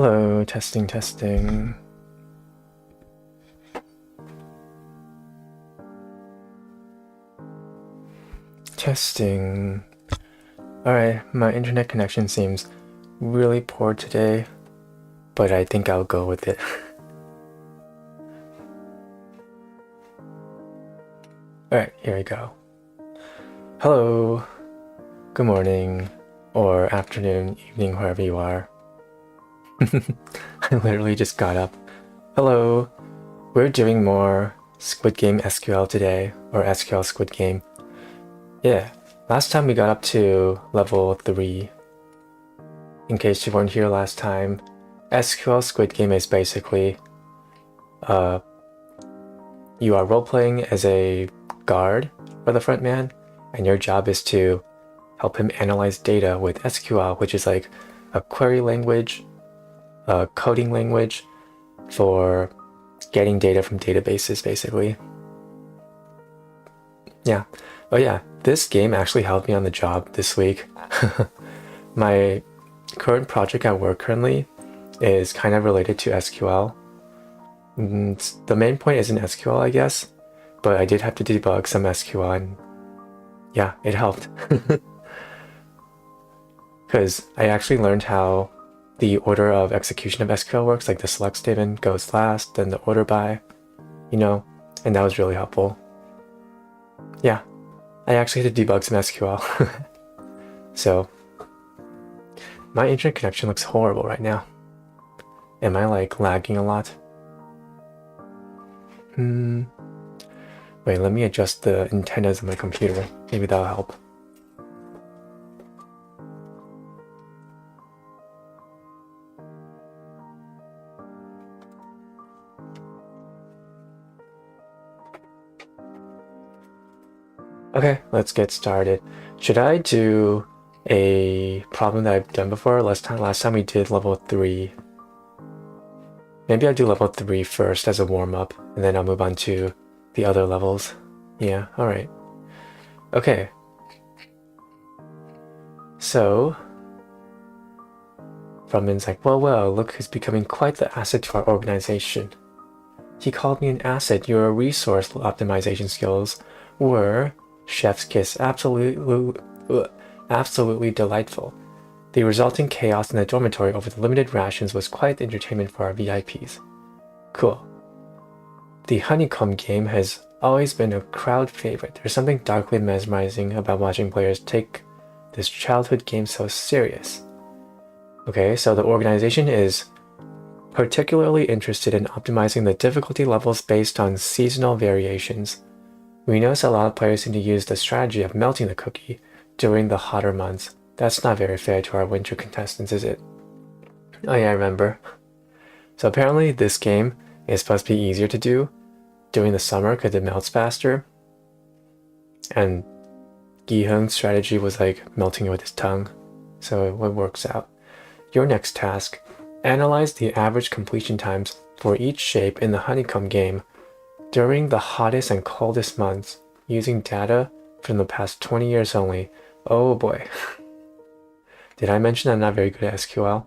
Hello, testing, testing. Testing. Alright, my internet connection seems really poor today, but I think I'll go with it. Alright, here we go. Hello, good morning, or afternoon, evening, wherever you are. I literally just got up. Hello, we're doing more Squid Game SQL today, or SQL Squid Game. Yeah, last time we got up to level 3. In case you weren't here last time, SQL Squid Game is basically you are role-playing as a guard for the frontman, and your job is to help him analyze data with SQL, which is like a query language, a coding language for getting data from databases, basically. Yeah. Oh yeah, this game actually helped me on the job this week. My current project at work currently is kind of related to SQL. The main point isn't SQL, I guess, but I did have to debug some SQL, and yeah, it helped. Because I actually learned how the order of execution of SQL works, like the select statement goes last, then the order by, and that was really helpful. Yeah, I actually had to debug some SQL. So, my internet connection looks horrible right now. Am I like lagging a lot? Wait, let me adjust the antennas on my computer. Maybe that'll help. Okay, let's get started. Should I do a problem that I've done before? Last time we did level 3. Maybe I'll do level 3 first as a warm-up, and then I'll move on to the other levels. Yeah, alright. Okay. So, frontman's like, well, look who's becoming quite the asset to our organization. He called me an asset. Your resource optimization skills were, chef's kiss, absolutely delightful. The resulting chaos in the dormitory over the limited rations was quite the entertainment for our VIPs. Cool. The honeycomb game has always been a crowd favorite. There's something darkly mesmerizing about watching players take this childhood game so serious. Okay, so the organization is particularly interested in optimizing the difficulty levels based on seasonal variations. We notice a lot of players seem to use the strategy of melting the cookie during the hotter months. That's not very fair to our winter contestants, is it? Oh yeah, I remember. So apparently this game is supposed to be easier to do during the summer because it melts faster. And Gi-Hung's strategy was like melting it with his tongue. So it works out. Your next task, analyze the average completion times for each shape in the honeycomb game during the hottest and coldest months using data from the past 20 years only. Oh boy. Did I mention I'm not very good at SQL?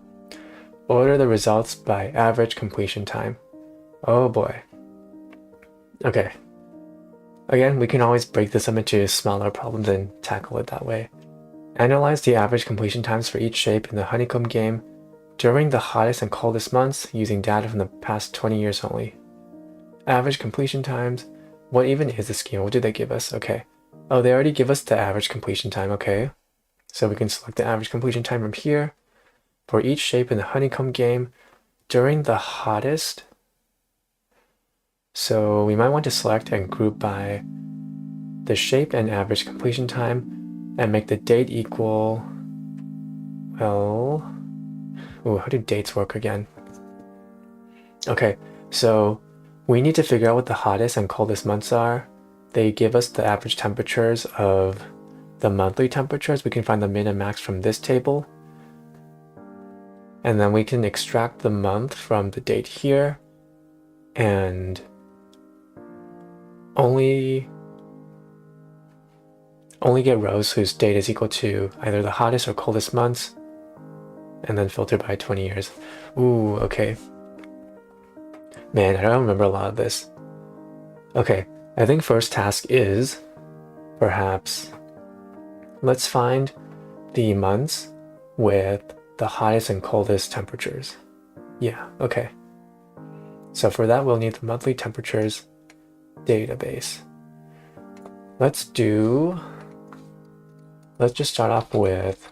Order the results by average completion time. Oh boy. Okay. Again, we can always break this up into smaller problems and tackle it that way. Analyze the average completion times for each shape in the honeycomb game during the hottest and coldest months using data from the past 20 years only. Average completion times. What even is the schema? What did they give us? Okay. Oh, they already give us the average completion time. Okay. So we can select the average completion time from here for each shape in the honeycomb game during the hottest. So we might want to select and group by the shape and average completion time and make the date equal, well, how do dates work again? Okay, so we need to figure out what the hottest and coldest months are. They give us the average temperatures of the monthly temperatures. We can find the min and max from this table. And then we can extract the month from the date here and only get rows whose date is equal to either the hottest or coldest months. and then filter by 20 years. Ooh, okay. Man, I don't remember a lot of this. Okay, I think first task is perhaps let's find the months with the highest and coldest temperatures. Yeah, okay. So for that, we'll need the monthly temperatures database. Let's just start off with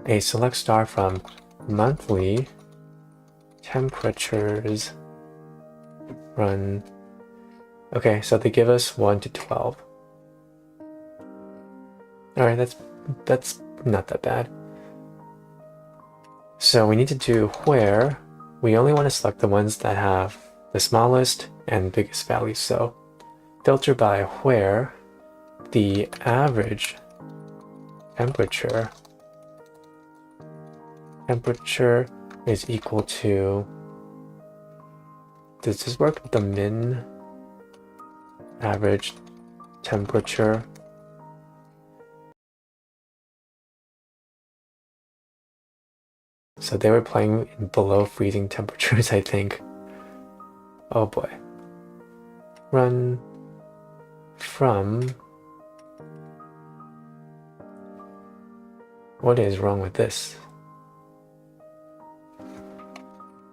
a select star from monthly temperatures run. Okay, so they give us 1 to 12. All right, that's not that bad. So we need to do where we only want to select the ones that have the smallest and biggest values. So filter by where the average temperature is equal to, does this work with the min average temperature? So they were playing in below freezing temperatures, I think. Oh boy. Run from... What is wrong with this?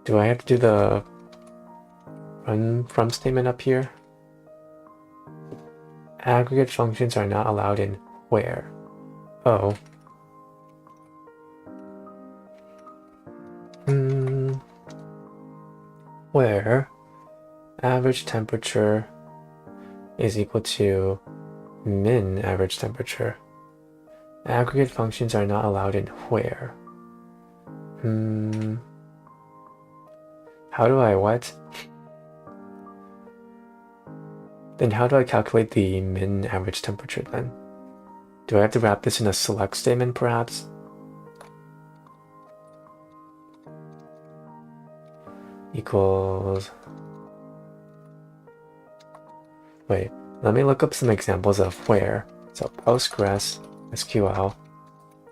Do I have to do the run from statement up here? Aggregate functions are not allowed in where? Oh. Where average temperature is equal to min average temperature. Aggregate functions are not allowed in where? How do I what? Then how do I calculate the min average temperature then? Do I have to wrap this in a select statement perhaps? Equals... Wait, let me look up some examples of where. So Postgres, SQL,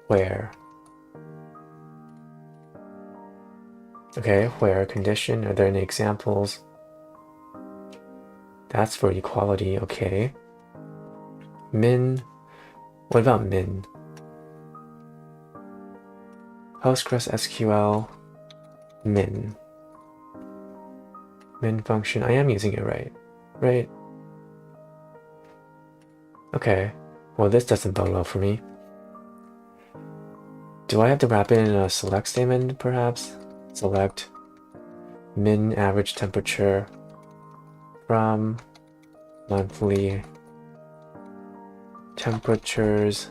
where. Okay, where condition, are there any examples? That's for equality, okay. Min, what about min? Postgres SQL, min. Min function, I am using it right? Okay, well this doesn't bode well for me. Do I have to wrap it in a select statement perhaps? Select min average temperature from monthly temperatures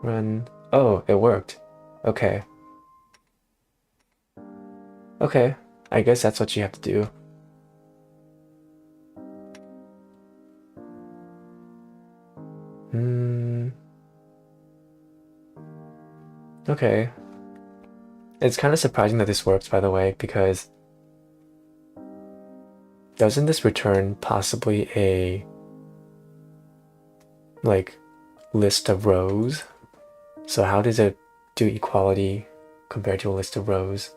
run. Oh, it worked. Okay. Okay, I guess that's what you have to do. Okay. It's kind of surprising that this works, by the way, because doesn't this return possibly a list of rows? So how does it do equality compared to a list of rows?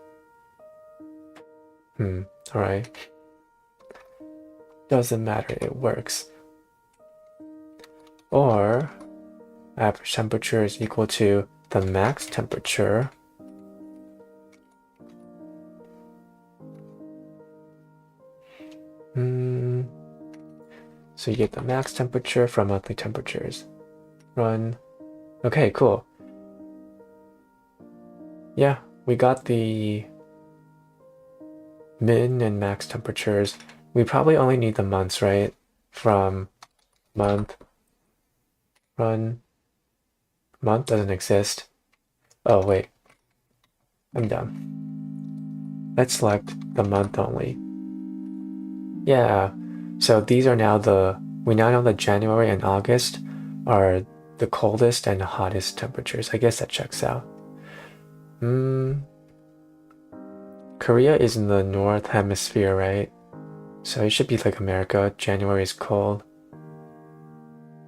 Alright. Doesn't matter, it works. Or average temperature is equal to the max temperature so you get the max temperature from monthly temperatures. Run. Okay, cool. Yeah, we got the min and max temperatures. We probably only need the months, right? From month. Run. Month doesn't exist. Oh, wait. I'm dumb. Let's select the month only. Yeah, so these are now we now know that January and August are the coldest and hottest temperatures. I guess that checks out. Korea is in the North Hemisphere, right? So it should be like America. January is cold.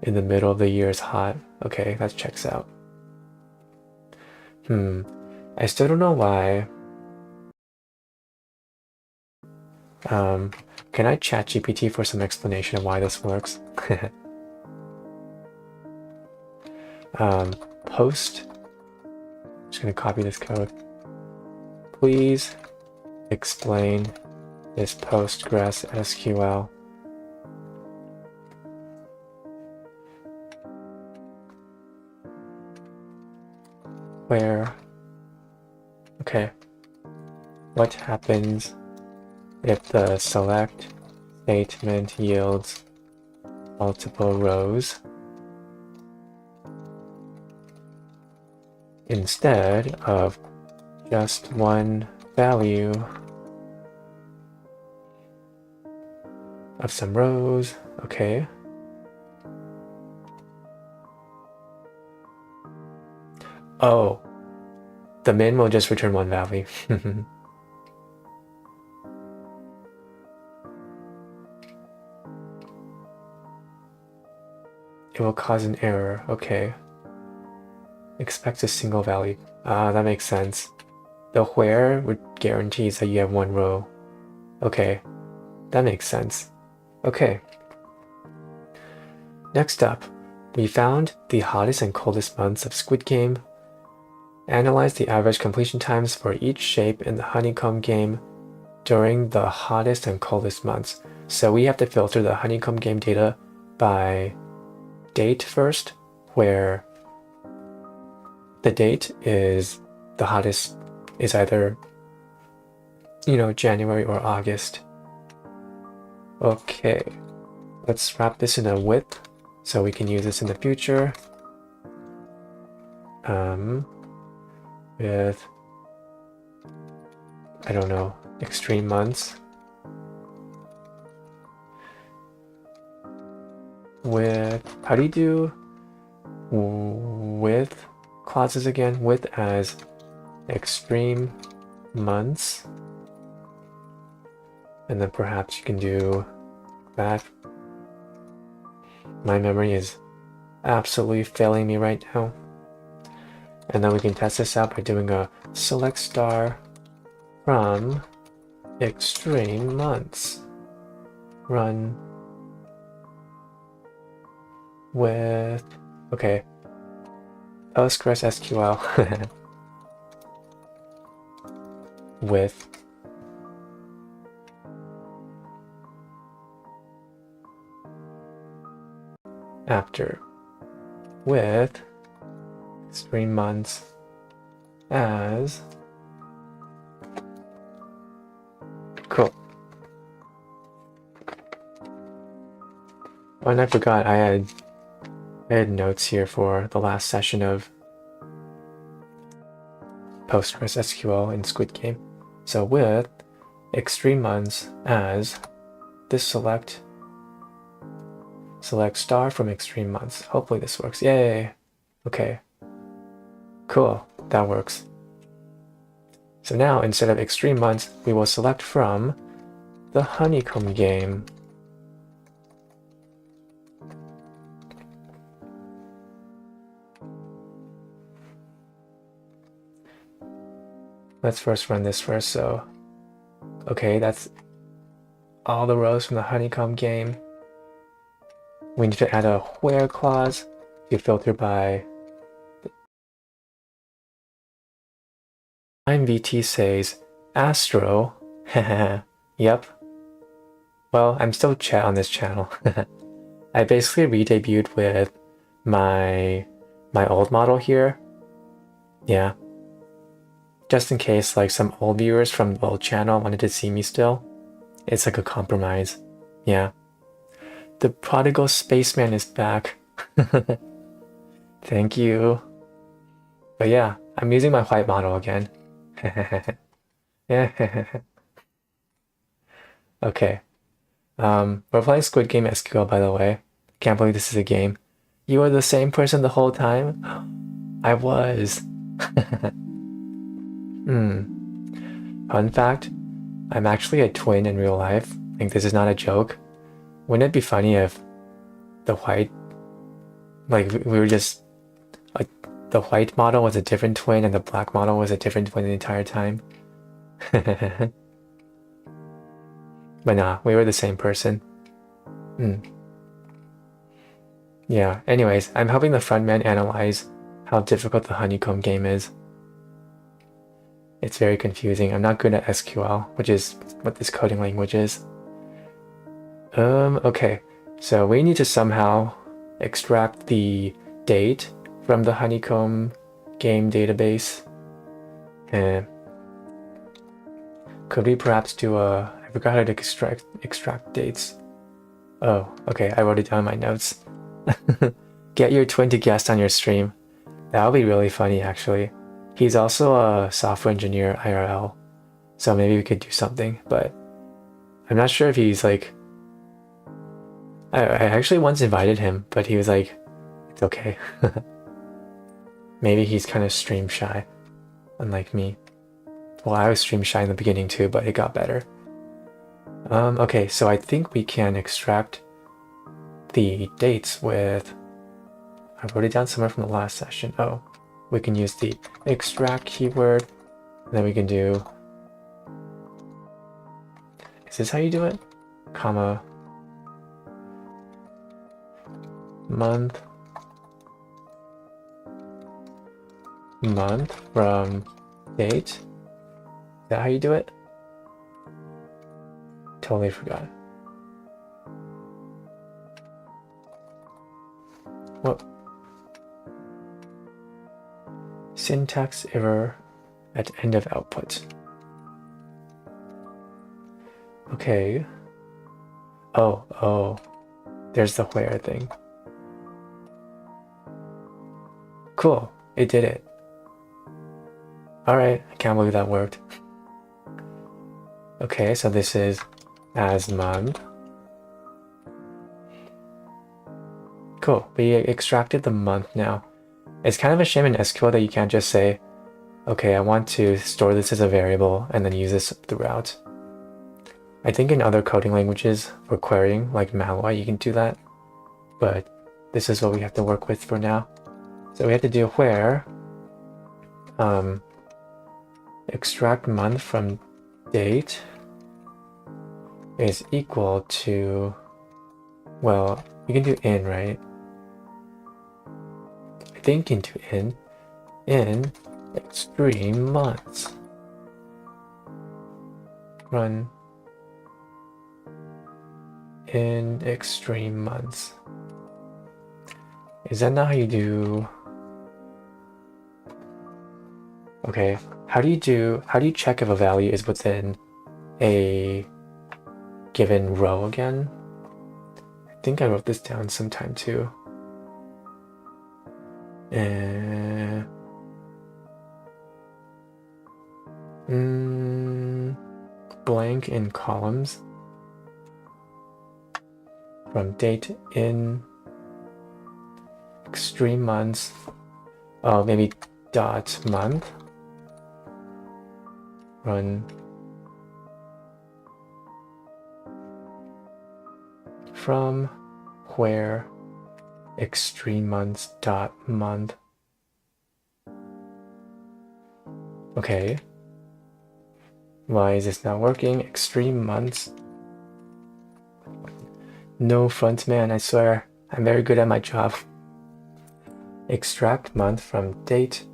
in the middle of the year is hot. Okay, that checks out. I still don't know why. Can I chat GPT for some explanation of why this works? Post. I'm just gonna copy this code. Please explain this Postgres SQL. Where? Okay. What happens if the select statement yields multiple rows instead of just one value of some rows? Okay. Oh, the min will just return one value. It will cause an error. Okay. Expect a single value. That makes sense. The where would guarantees that you have one row. Okay. That makes sense. Okay. Next up, we found the hottest and coldest months of Squid Game, analyzed the average completion times for each shape in the honeycomb game during the hottest and coldest months. So we have to filter the honeycomb game data by date first, where the date is the hottest is either, January or August. Okay, let's wrap this in a width so we can use this in the future. With, I don't know, extreme months. With, how do you do with clauses again? With as extreme months. And then perhaps you can do that. My memory is absolutely failing me right now. And then we can test this out by doing a select star from extreme months. Run with, okay, Postgres SQL with after with extreme months as cool. Oh, and I forgot I had notes here for the last session of Postgres SQL in Squid Game. So with extreme months as this select star from extreme months. Hopefully this works. Yay! Okay. Cool. That works. So now instead of extreme months, we will select from the honeycomb game. Let's first run this first. So, okay, that's all the rows from the honeycomb game. We need to add a where clause to filter by IMVT says Astro. Yep. Well, I'm still chat on this channel. I basically re-debuted with my old model here. Yeah. Just in case like some old viewers from the old channel wanted to see me still. It's like a compromise. Yeah. The prodigal spaceman is back. Thank you. But yeah, I'm using my white model again. Okay. We're playing Squid Game SQL, by the way. Can't believe this is a game. You were the same person the whole time? I was. Fun fact, I'm actually a twin in real life. I think this is not a joke. Wouldn't it be funny if the white Like we were just like the white model was a different twin and the black model was a different twin the entire time. But nah, we were the same person. Yeah, anyways, I'm helping the frontman analyze how difficult the honeycomb game is. It's very confusing. I'm not good at SQL, which is what this coding language is. Okay, so we need to somehow extract the date from the honeycomb game database. And could we perhaps do I forgot how to extract dates. Oh, okay, I wrote it down in my notes. Get your twin to guest on your stream. That would be really funny, actually. He's also a software engineer IRL, so maybe we could do something, but I'm not sure if he's like... I actually once invited him, but he was like, it's okay. Maybe he's kind of stream shy, unlike me. Well, I was stream shy in the beginning too, but it got better. Okay, so I think we can extract the dates with... I wrote it down somewhere from the last session. Oh, we can use the extract keyword, and then we can do... Is this how you do it? Comma, month from date. Is that how you do it? Totally forgot. What? Syntax error at end of output. Okay. Oh, there's the where thing. Cool, it did it. All right, I can't believe that worked. Okay, so this is as month. Cool, we extracted the month now. It's kind of a shame in SQL that you can't just say, okay, I want to store this as a variable and then use this throughout. I think in other coding languages for querying, like malware, you can do that. But this is what we have to work with for now. So we have to do where extract month from date is equal to, well, you can do in, right? I think into in extreme months. Run in extreme months. Is that not how you do? Okay, how do you check if a value is within a given row again? I think I wrote this down sometime too. Blank in columns from date in extreme months. Oh, maybe dot month. Run from where extreme months dot month. Okay. Why is this not working? Extreme months. No frontman, I swear. I'm very good at my job. Extract month from date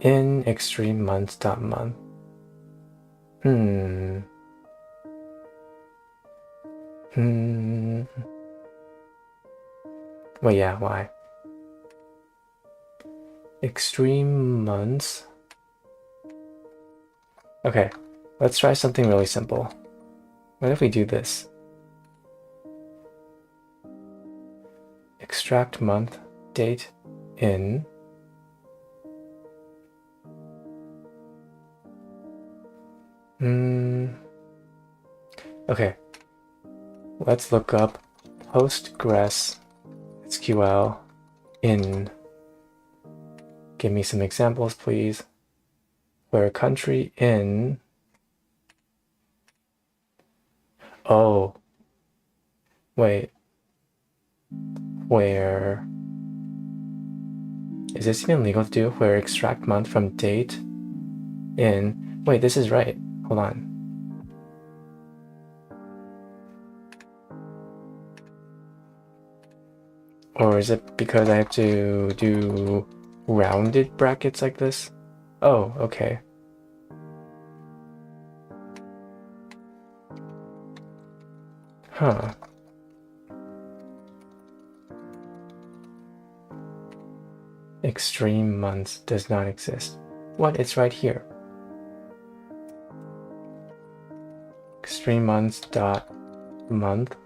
in extreme months dot month. Well, yeah, why? Extreme months. Okay, let's try something really simple. What if we do this? Extract month, date, in. Okay, let's look up Postgres SQL in. Give me some examples, please. Where country in. Oh, Wait. Where... Is this even legal to do? Where extract month from date in... Wait, this is right. Hold on. Or is it because I have to do rounded brackets like this? Oh, okay. Huh. Extreme months does not exist. What? It's right here. Extreme months dot month.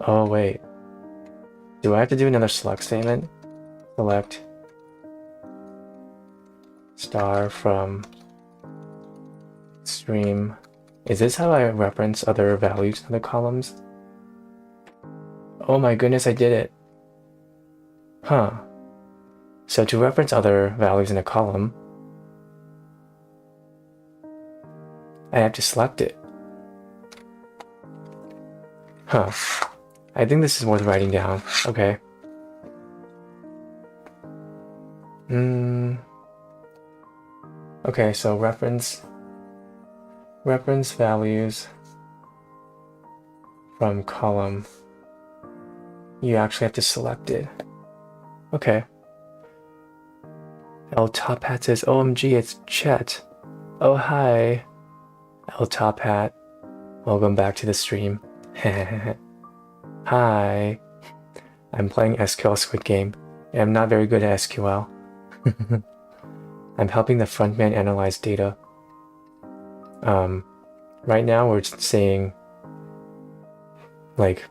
Oh, wait. Do I have to do another select statement? Select star from extreme. Is this how I reference other values in the columns? Oh my goodness, I did it. Huh. So to reference other values in a column, I have to select it. Huh. I think this is worth writing down. Okay. Okay, so reference values from column. You actually have to select it. Okay. L Top Hat says, OMG, it's Chet. Oh, hi. L Top Hat. Welcome back to the stream. Hi. I'm playing SQL Squid Game, and I'm not very good at SQL. I'm helping the frontman analyze data. Right now we're saying, like,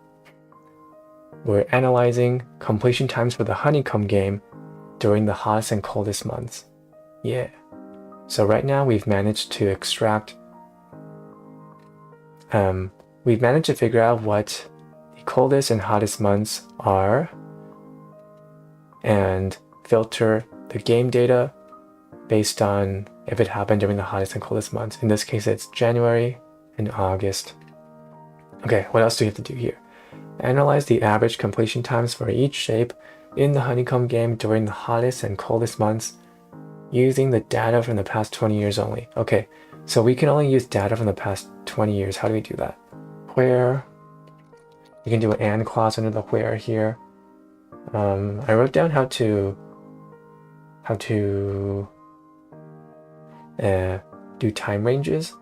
we're analyzing completion times for the honeycomb game during the hottest and coldest months. Yeah. So right now we've managed to extract, we've managed to figure out what the coldest and hottest months are and filter the game data based on if it happened during the hottest and coldest months. In this case, it's January and August. Okay, what else do we have to do here? Analyze the average completion times for each shape in the honeycomb game during the hottest and coldest months using the data from the past 20 years only. Okay, so we can only use data from the past 20 years. How do we do that? Where? You can do an and clause under the where here. I wrote down how to do time ranges.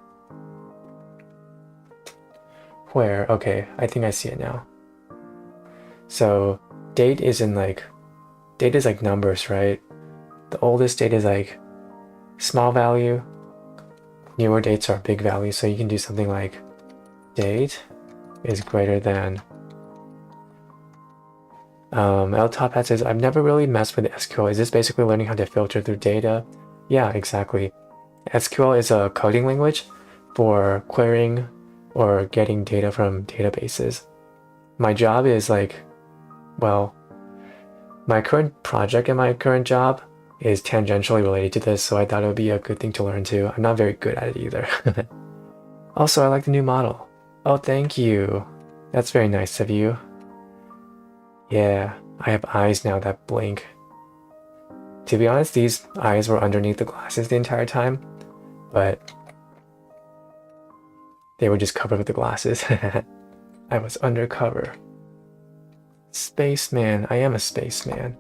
Where? Okay, I think I see it now. So date is like numbers, right? The oldest date is like small value. Newer dates are big value. So you can do something like date is greater than. L Top Hat says, I've never really messed with SQL. Is this basically learning how to filter through data? Yeah, exactly. SQL is a coding language for querying or getting data from databases. My job is like, well, my current project and my current job is tangentially related to this, so I thought it would be a good thing to learn too. I'm not very good at it either. Also, I like the new model. Oh, thank you. That's very nice of you. Yeah, I have eyes now that blink. To be honest, these eyes were underneath the glasses the entire time, but they were just covered with the glasses. I was undercover. Spaceman. I am a spaceman.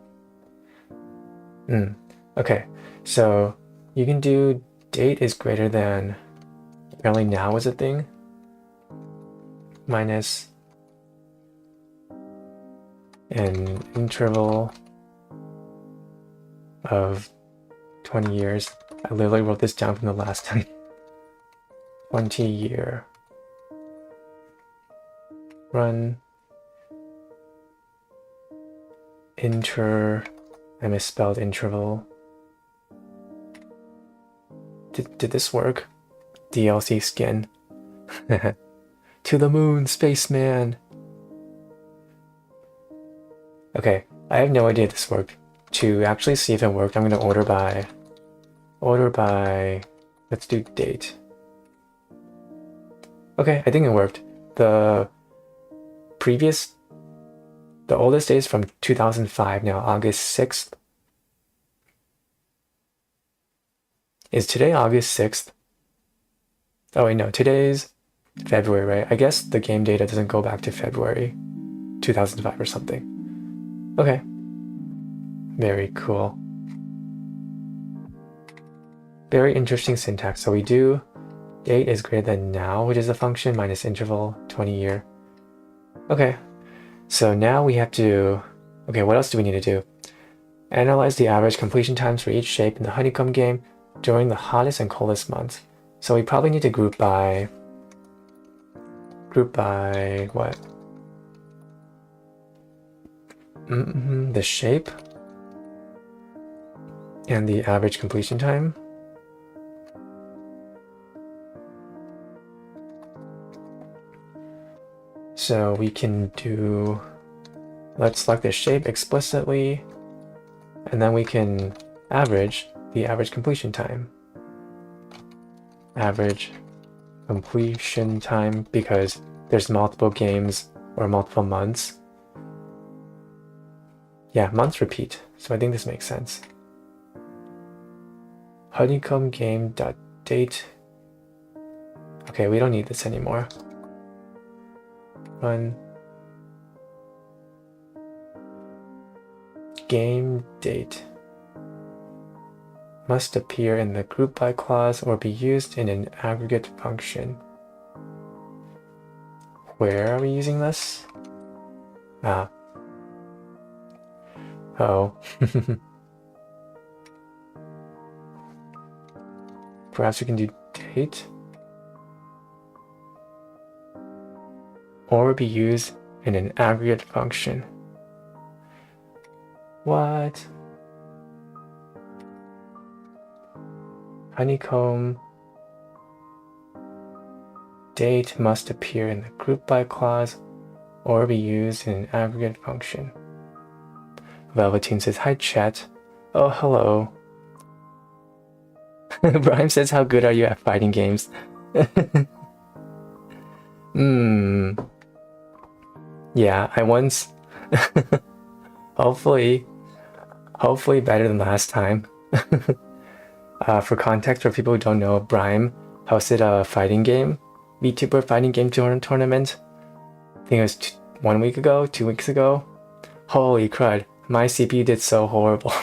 Okay, so you can do date is greater than, apparently now is a thing, minus an interval of 20 years. I literally wrote this down from the last time. 20-year run I misspelled interval. Did this work? DLC skin. To the moon, spaceman. Okay, I have no idea if this worked. To actually see if it worked, I'm going to order by, let's do date. Okay, I think it worked. The oldest date is from 2005 now, August 6th. Is today August 6th? Oh wait, no, today's February, right? I guess the game data doesn't go back to February 2005 or something. Okay. Very cool. Very interesting syntax. So we do date is greater than now, which is a function, minus interval, 20 year. Okay. So now we have to, okay, what else do we need to do? Analyze the average completion times for each shape in the honeycomb game during the hottest and coldest months. So we probably need to group by what? The shape and the average completion time. So we can do, let's select the shape explicitly, and then we can average the average completion time. Average completion time, because there's multiple games or multiple months. Yeah, months repeat, so I think this makes sense. Honeycomb game.date. Okay, we don't need this anymore. Run game date must appear in the group by clause or be used in an aggregate function. Where are we using this? Ah. Oh. Perhaps we can do date. Or be used in an aggregate function. What? Honeycomb date must appear in the group by clause or be used in an aggregate function. Velveteen says, hi chat. Oh, hello. Brian says, how good are you at fighting games? Yeah, I once hopefully better than last time. For context, for people who don't know, Brian hosted a fighting game, VTuber fighting game tournament. I think it was 1 week ago, 2 weeks ago. Holy crud, my CPU did so horrible.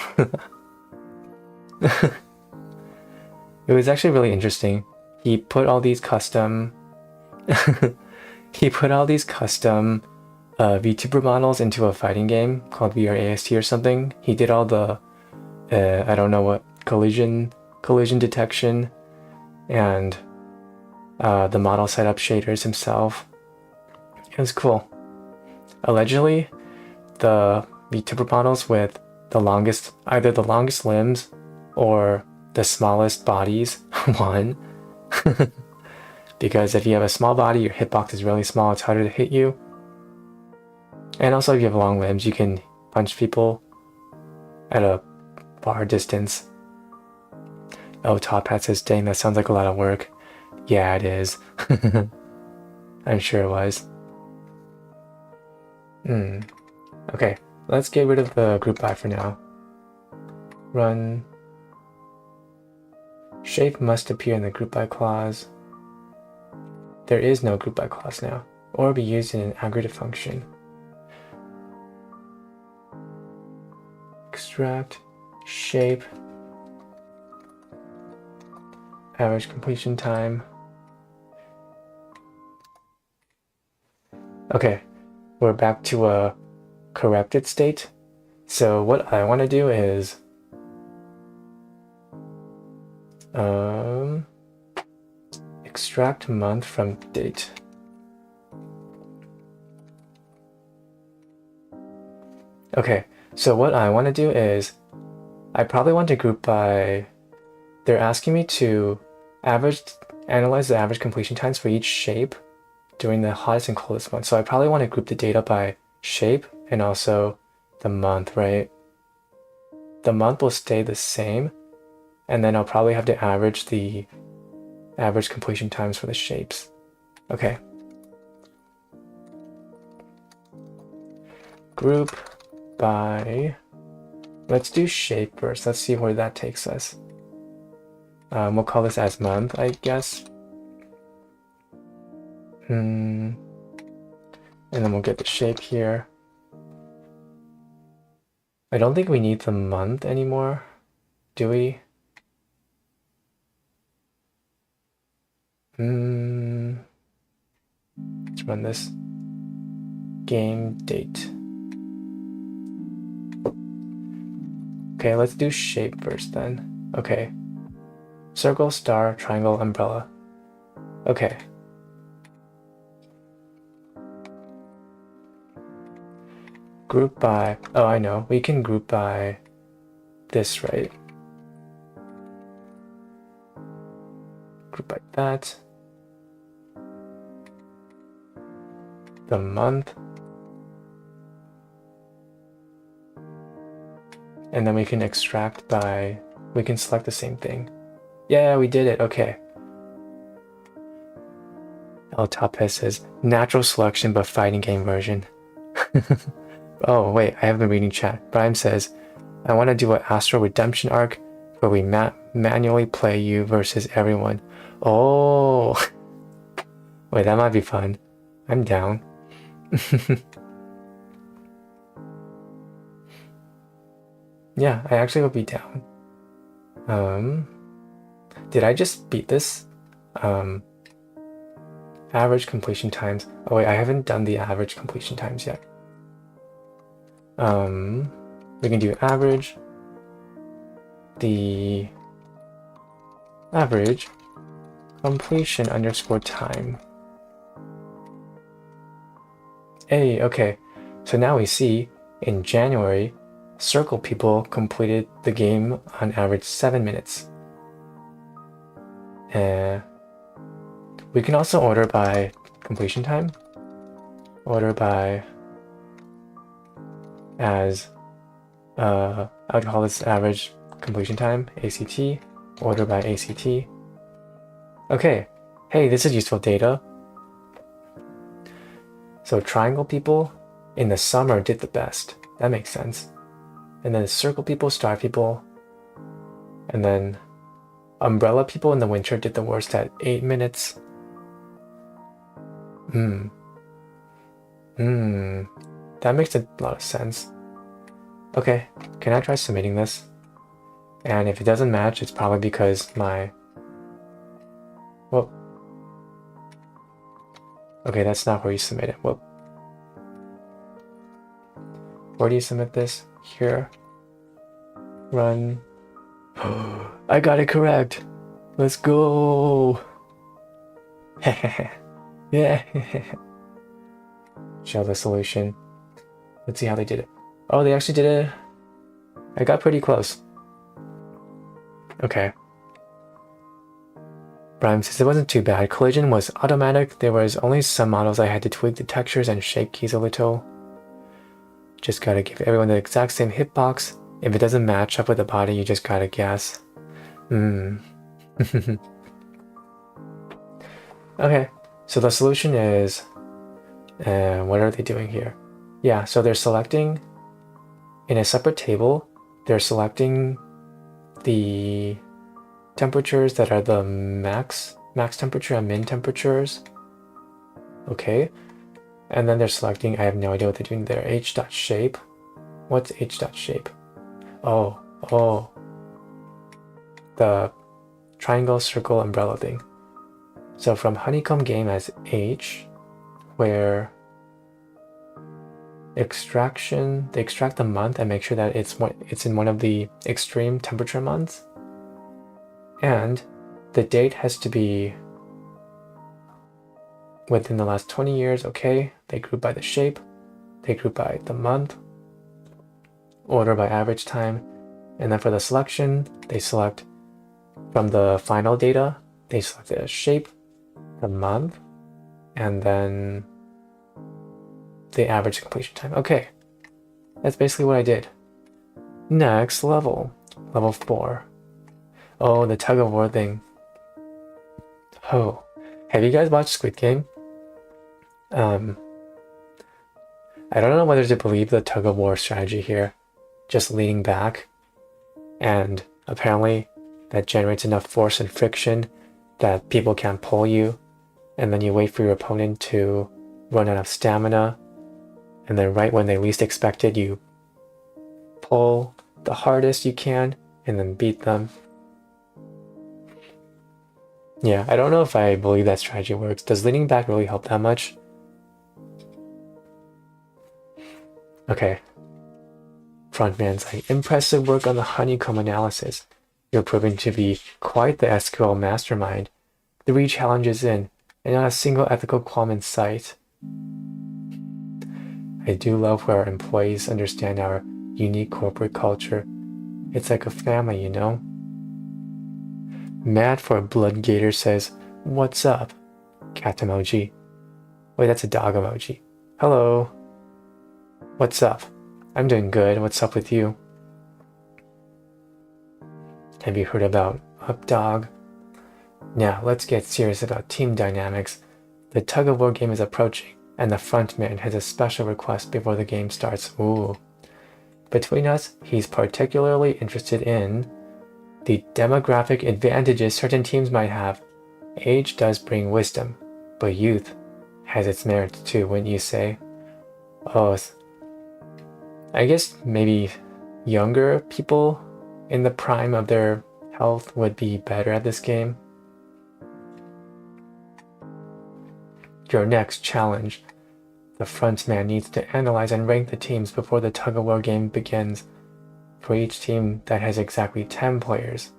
It was actually really interesting. He put all these custom VTuber models into a fighting game called VRAST or something. He did all the I don't know what, collision detection and the model setup shaders himself. It was cool. Allegedly, the VTuber models with the longest, either the longest limbs or the smallest bodies won. Because if you have a small body, your hitbox is really small, it's harder to hit you. And also if you have long limbs, you can punch people at a far distance. Oh, Top Hat says, dang, that sounds like a lot of work. Yeah, it is. I'm sure it was. Okay, let's get rid of the group by for now. Run. Shape must appear in the group by clause. There is no group by clause now, or be used in an aggregate function. Extract shape, average completion time. Okay, we're back to a corrected state. So what I want to do is extract month from date. Okay, so what I want to do is I probably want to group by, they're asking me to analyze the average completion times for each shape during the hottest and coldest month. So I probably want to group the data by shape and also the month, right? The month will stay the same, and then I'll probably have to average the average completion times for the shapes. Okay. Group by, let's do shape first. Let's see where that takes us. We'll call this as month, I guess. And then we'll get the shape here. I don't think we need the month anymore, do we? Let's run this. Game date. Okay, let's do shape first then. Okay. Circle, star, triangle, umbrella. Okay. Group by, oh, I know. We can group by this, right? Group by that. The month. And then we can extract by, we can select the same thing. Yeah, we did it. Okay. El Tapes says, natural selection but fighting game version. Oh, wait, I haven't been reading chat. Brian says, I want to do an Astro Redemption arc where we manually play you versus everyone. Oh, wait, that might be fun. I'm down. Yeah, I actually would be down. Did I just beat this? Average completion times. Oh wait, I haven't done the average completion times yet. We can do average. The average completion _ time. Hey, okay. So now we see in January, Circle people completed the game on average 7 minutes. We can also order by completion time. Order by as I would call this average completion time, ACT. Order by ACT. Okay, hey, this is useful data. So triangle people in the summer did the best. That makes sense. And then circle people, star people, and then umbrella people in the winter did the worst at 8 minutes. That makes a lot of sense. Okay, can I try submitting this? And if it doesn't match, it's probably because my... Whoa. Okay, that's not where you submit it. Whoa. Where do you submit this? Here. Run. I got it correct. Let's go. Yeah. Show the solution. Let's see how they did it. Oh, they actually did it. I got pretty close. Okay. Brian says it wasn't too bad. Collision was automatic. There was only some models I had to tweak the textures and shape keys a little. Just gotta give everyone the exact same hitbox. If it doesn't match up with the body, you just gotta guess. Okay, so the solution is, what are they doing here? Yeah, so they're selecting, in a separate table, they're selecting the temperatures that are the max temperature and min temperatures. Okay, and then they're selecting, I have no idea what they're doing there, h.shape. What's h.shape? Oh, the triangle, circle, umbrella thing. So from honeycomb game as h, where extraction, they extract the month and make sure that it's in one of the extreme temperature months, and the date has to be within the last 20 years. Okay, they group by the shape, they group by the month, order by average time, and then for the selection, they select from the final data, they select the shape, the month, and then the average completion time. Okay, that's basically what I did. Next level, level 4. Oh, the tug of war thing. Oh, have you guys watched Squid Game? I don't know whether to believe the tug-of-war strategy here, just leaning back, and apparently that generates enough force and friction that people can't pull you, and then you wait for your opponent to run out of stamina, and then right when they least expect it, you pull the hardest you can and then beat them. Yeah, I don't know if I believe that strategy works. Does leaning back really help that much? Okay. Frontman's like, impressive work on the honeycomb analysis. You're proving to be quite the SQL mastermind. 3 challenges in, and not a single ethical qualm in sight. I do love where our employees understand our unique corporate culture. It's like a family, you know? Mad for a blood gator says, what's up? Cat emoji. Wait, that's a dog emoji. Hello. What's up? I'm doing good. What's up with you? Have you heard about Up Dog? Now, let's get serious about team dynamics. The tug-of-war game is approaching, and the frontman has a special request before the game starts. Ooh. Between us, he's particularly interested in the demographic advantages certain teams might have. Age does bring wisdom, but youth has its merits too, wouldn't you say? Oh, I guess maybe younger people in the prime of their health would be better at this game. Your next challenge. The frontman needs to analyze and rank the teams before the tug-of-war game begins. For each team that has exactly 10 players,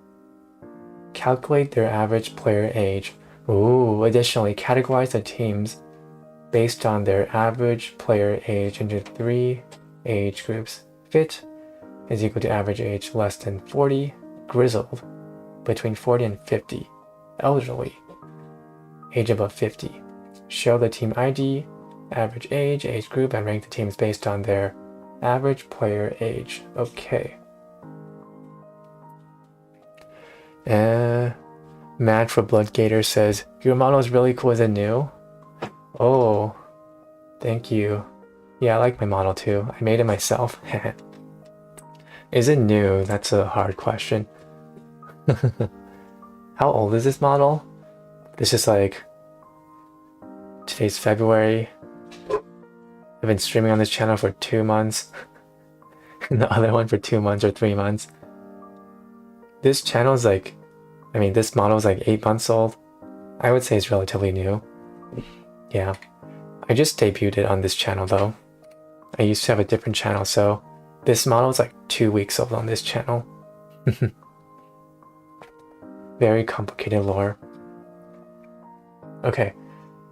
calculate their average player age. Ooh, additionally, categorize the teams based on their average player age into 3 age groups. Fit is equal to average age less than 40, grizzled between 40 and 50, elderly, age above 50. Show the team ID, average age group, and rank the teams based on their average player age. Okay. Mad for Blood Gator says, your model is really cool. Is it new? Oh, thank you. Yeah, I like my model too. I made it myself. Is it new? That's a hard question. How old is this model? This is like, today's February. I've been streaming on this channel for 2 months. And the other one for 2 months or 3 months. This channel is like, this model is like 8 months old. I would say it's relatively new. Yeah. I just debuted it on this channel though. I used to have a different channel, so this model is like 2 weeks old on this channel. Very complicated lore. Okay,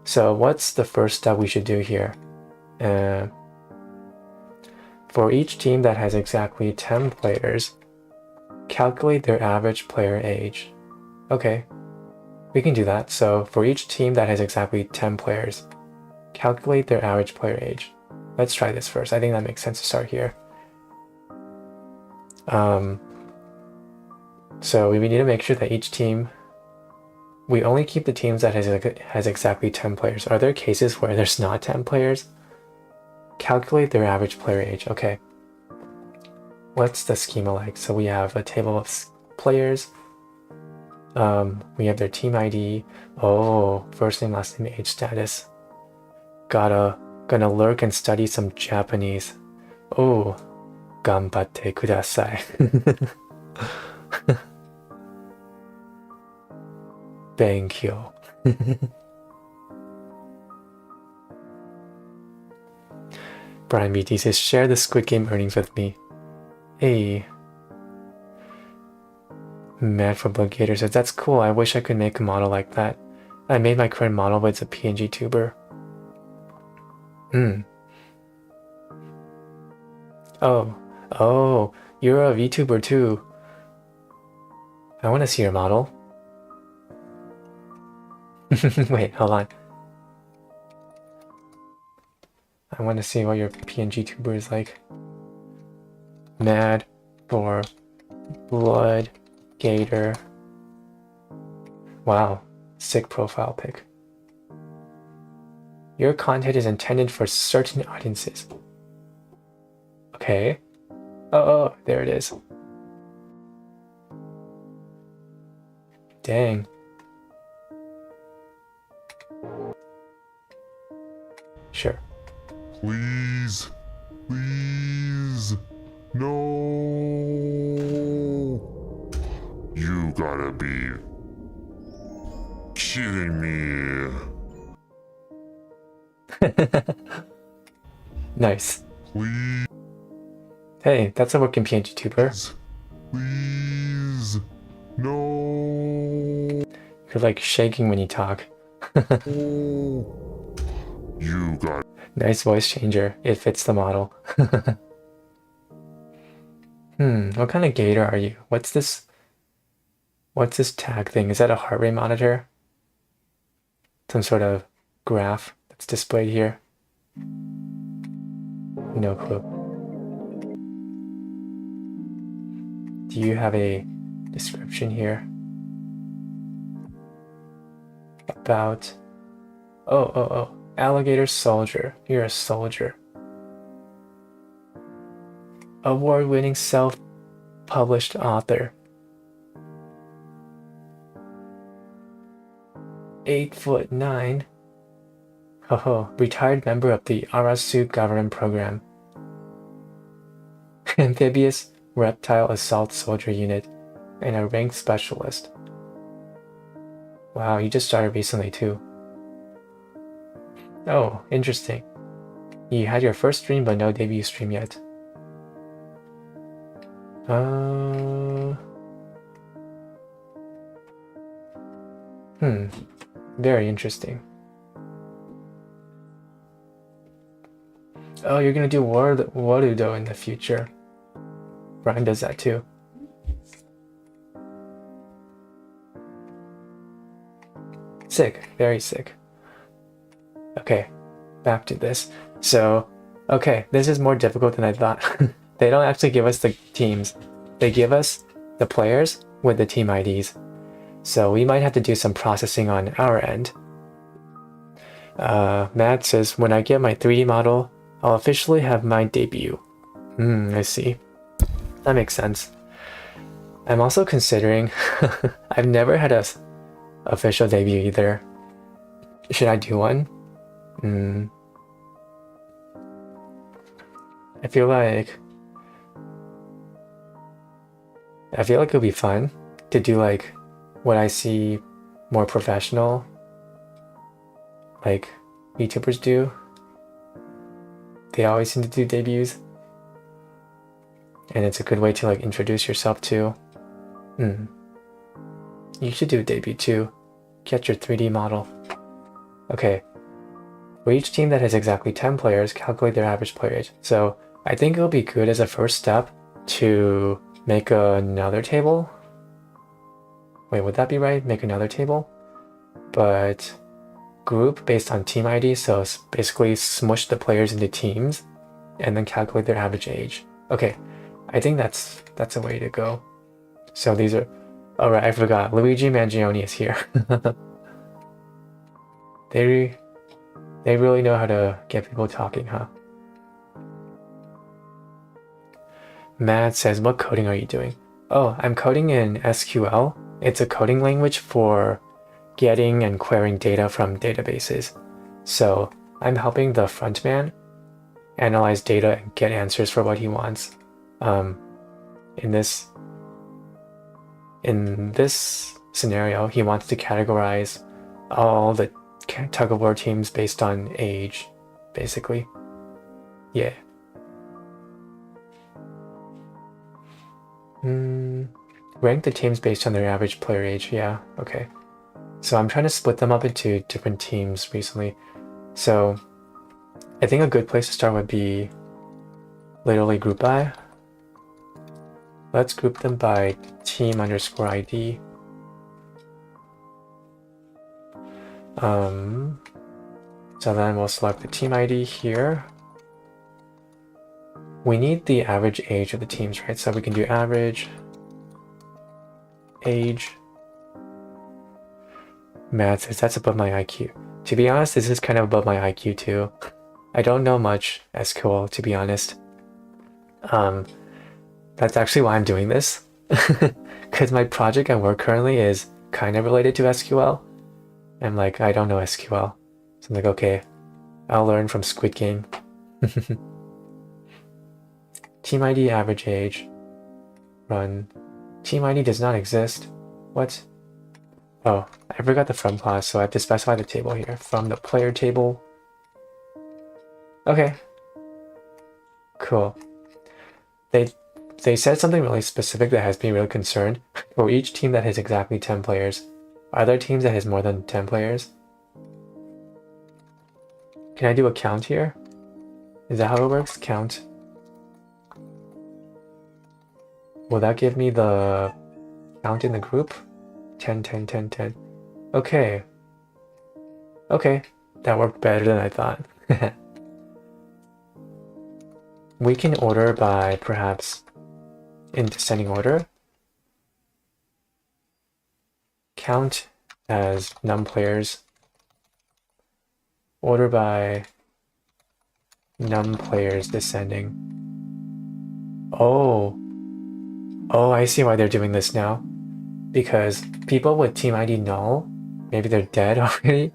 so what's the first step we should do here? For each team that has exactly 10 players, calculate their average player age. Okay, we can do that. So for each team that has exactly 10 players, calculate their average player age. Let's try this first. I think that makes sense to start here. So we need to make sure that each team, we only keep the teams that has exactly 10 players. Are there cases where there's not 10 players? Calculate their average player age. Okay. What's the schema like? So we have a table of players. We have their team ID. Oh, first name, last name, age, status. Gonna lurk and study some Japanese. Oh, ganbatte kudasai. Thank you. Brian BT says, share the Squid Game earnings with me. Hey. Mad for Blood Gator says, that's cool. I wish I could make a model like that. I made my current model, but it's a PNG tuber. Oh, you're a VTuber too. I want to see your model. Wait, hold on. I want to see what your PNG tuber is like. Mad for Blood Gator. Wow, sick profile pic. Your content is intended for certain audiences. Okay. Oh, there it is. Dang. Sure. Please. Please. No. You gotta be kidding me. Nice. Please. Hey, that's a working YouTuber. Please. No. You're like shaking when you talk. You got. Nice voice changer. It fits the model. What kind of gator are you? What's this? What's this tag thing? Is that a heart rate monitor? Some sort of graph that's displayed here? No clue. Do you have a description here? About... Oh. Alligator soldier. You're a soldier. Award-winning self-published author. 8'9". Retired member of the Arasu government program. Amphibious reptile assault soldier unit, and a ranked specialist. Wow, you just started recently too. Oh, interesting. You had your first stream but no debut stream yet. Very interesting. Oh, you're gonna do Warudo in the future. Brian does that too. Sick, very sick. Okay, back to this. So, okay, this is more difficult than I thought. They don't actually give us the teams. They give us the players with the team IDs. So we might have to do some processing on our end. Matt says, when I get my 3D model, I'll officially have my debut. I see. That makes sense. I'm also considering, I've never had a official debut either. Should I do one? I feel like it'll be fun to do like what I see more professional like YouTubers do. They always seem to do debuts, and it's a good way to like introduce yourself too. You should do a debut too. Get your 3D model. Okay. For each team that has exactly 10 players, calculate their average player age. So I think it'll be good as a first step to make another table. Wait, would that be right? Make another table? But group based on team ID, so basically smush the players into teams and then calculate their average age. Okay, I think that's a way to go. So these are... Oh right, I forgot. Luigi Mangione is here. They really know how to get people talking, huh? Matt says, what coding are you doing? Oh, I'm coding in SQL. It's a coding language for getting and querying data from databases. So I'm helping the frontman analyze data and get answers for what he wants. In this scenario, he wants to categorize all the tug-of-war teams based on age, basically. Yeah. Rank the teams based on their average player age. Yeah, okay. So I'm trying to split them up into different teams recently. So I think a good place to start would be literally group by. Let's group them by team_ID. So then we'll select the team ID here. We need the average age of the teams, right? So we can do average age. Matt says that's above my IQ. To be honest, this is kind of above my IQ too. I don't know much SQL, to be honest. That's actually why I'm doing this. Because my project at work currently is kind of related to SQL. I'm like, I don't know SQL. So I'm like, okay, I'll learn from Squid Game. Team ID average age. Run. Team ID does not exist. What? Oh, I forgot the from clause, so I have to specify the table here. From the player table. Okay. Cool. They said something really specific that has me really concerned. For each team that has exactly 10 players, are there teams that has more than 10 players? Can I do a count here? Is that how it works? Count. Will that give me the count in the group? 10, 10, 10, 10. Okay. Okay. That worked better than I thought. We can order by perhaps in descending order. Count as num players. Order by num players descending. Oh, I see why they're doing this now. Because people with team ID null, maybe they're dead already.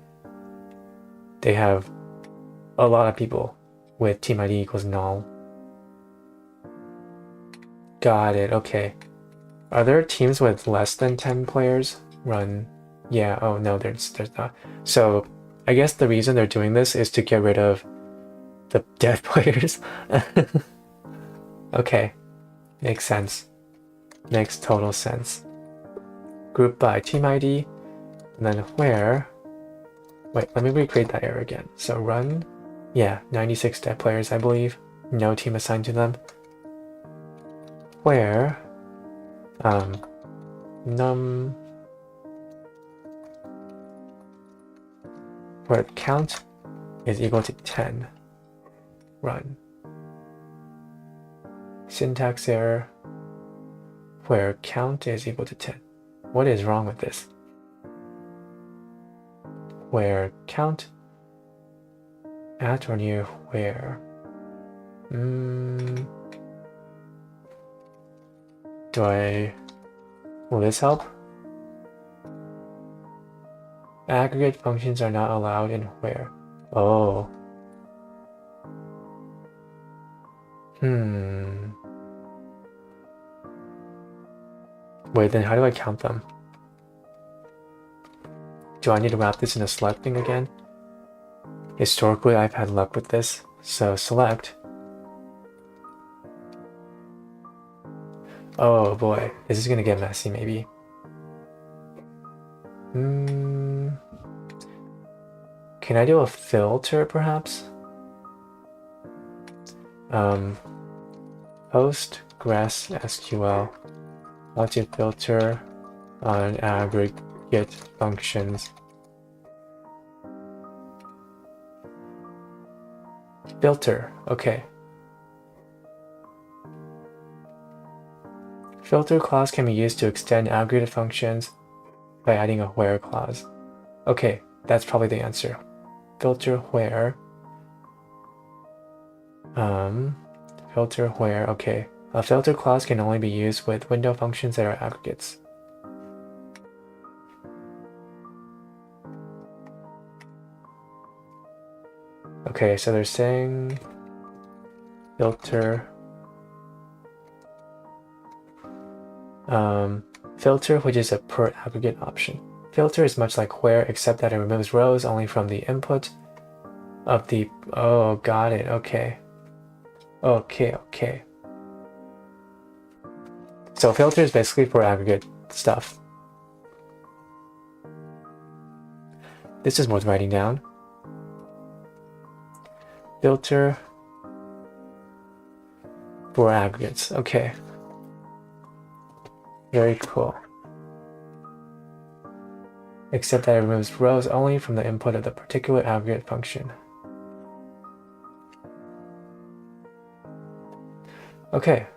They have a lot of people with team ID equals null. Got it, okay. Are there teams with less than 10 players? Run. Yeah, oh no, there's not. So I guess the reason they're doing this is to get rid of the dead players. Okay, makes sense. Makes total sense. Group by team ID, and then where. Wait, let me recreate that error again. So run, yeah, 96 dead players, I believe. No team assigned to them. Where, num, where count is equal to 10. Run. Syntax error, where count is equal to 10. What is wrong with this? Where count at or near where? Will this help? Aggregate functions are not allowed in where? Oh. Wait, then how do I count them? Do I need to wrap this in a select thing again? Historically, I've had luck with this, so select. Oh boy, this is gonna get messy maybe. Can I do a filter perhaps? Postgres SQL. How to filter on aggregate functions. Filter, okay. Filter clause can be used to extend aggregate functions by adding a where clause. Okay, that's probably the answer. Filter where. Filter where, okay. A filter clause can only be used with window functions that are aggregates. Okay, so they're saying filter. Filter, which is a per aggregate option. Filter is much like where, except that it removes rows only from the input of the. Oh, got it. Okay. Okay. So filter is basically for aggregate stuff. This is worth writing down. Filter for aggregates. Okay. Very cool. Except that it removes rows only from the input of the particular aggregate function. Okay.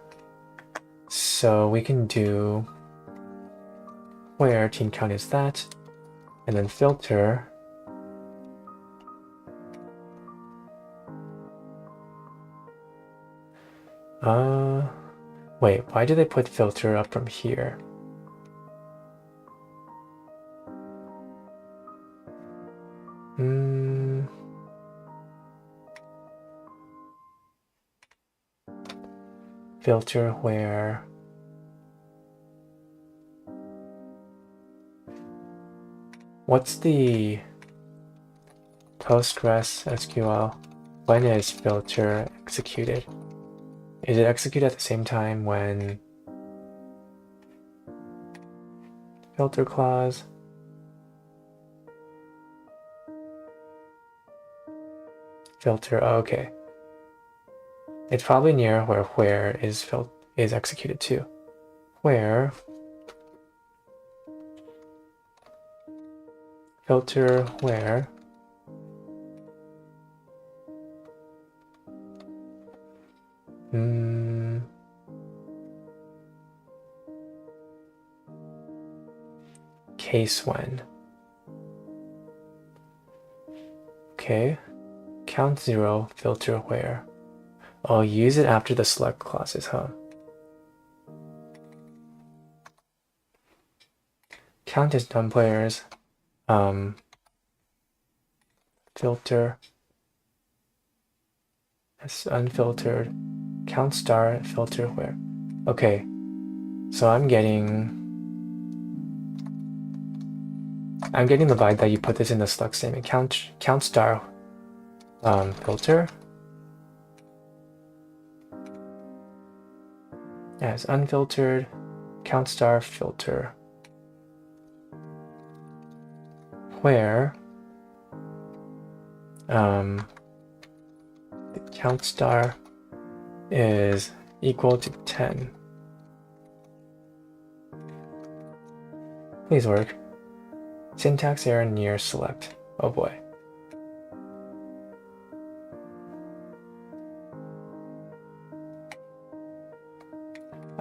So we can do where team count is that, and then filter Wait, why do they put filter up from here? Filter where? What's the Postgres SQL? When is filter executed? Is it executed at the same time when filter clause? Filter, oh, okay. It's probably near where is executed too. Where filter where case when. Okay. Count 0, filter where. Oh, use it after the select clauses, huh? Count is num players. Filter as unfiltered. Count star filter where. Okay, so I'm getting the vibe that you put this in the select statement. Count star filter as unfiltered. Count star filter where the count star is equal to 10. Please work. Syntax error near select. Oh boy.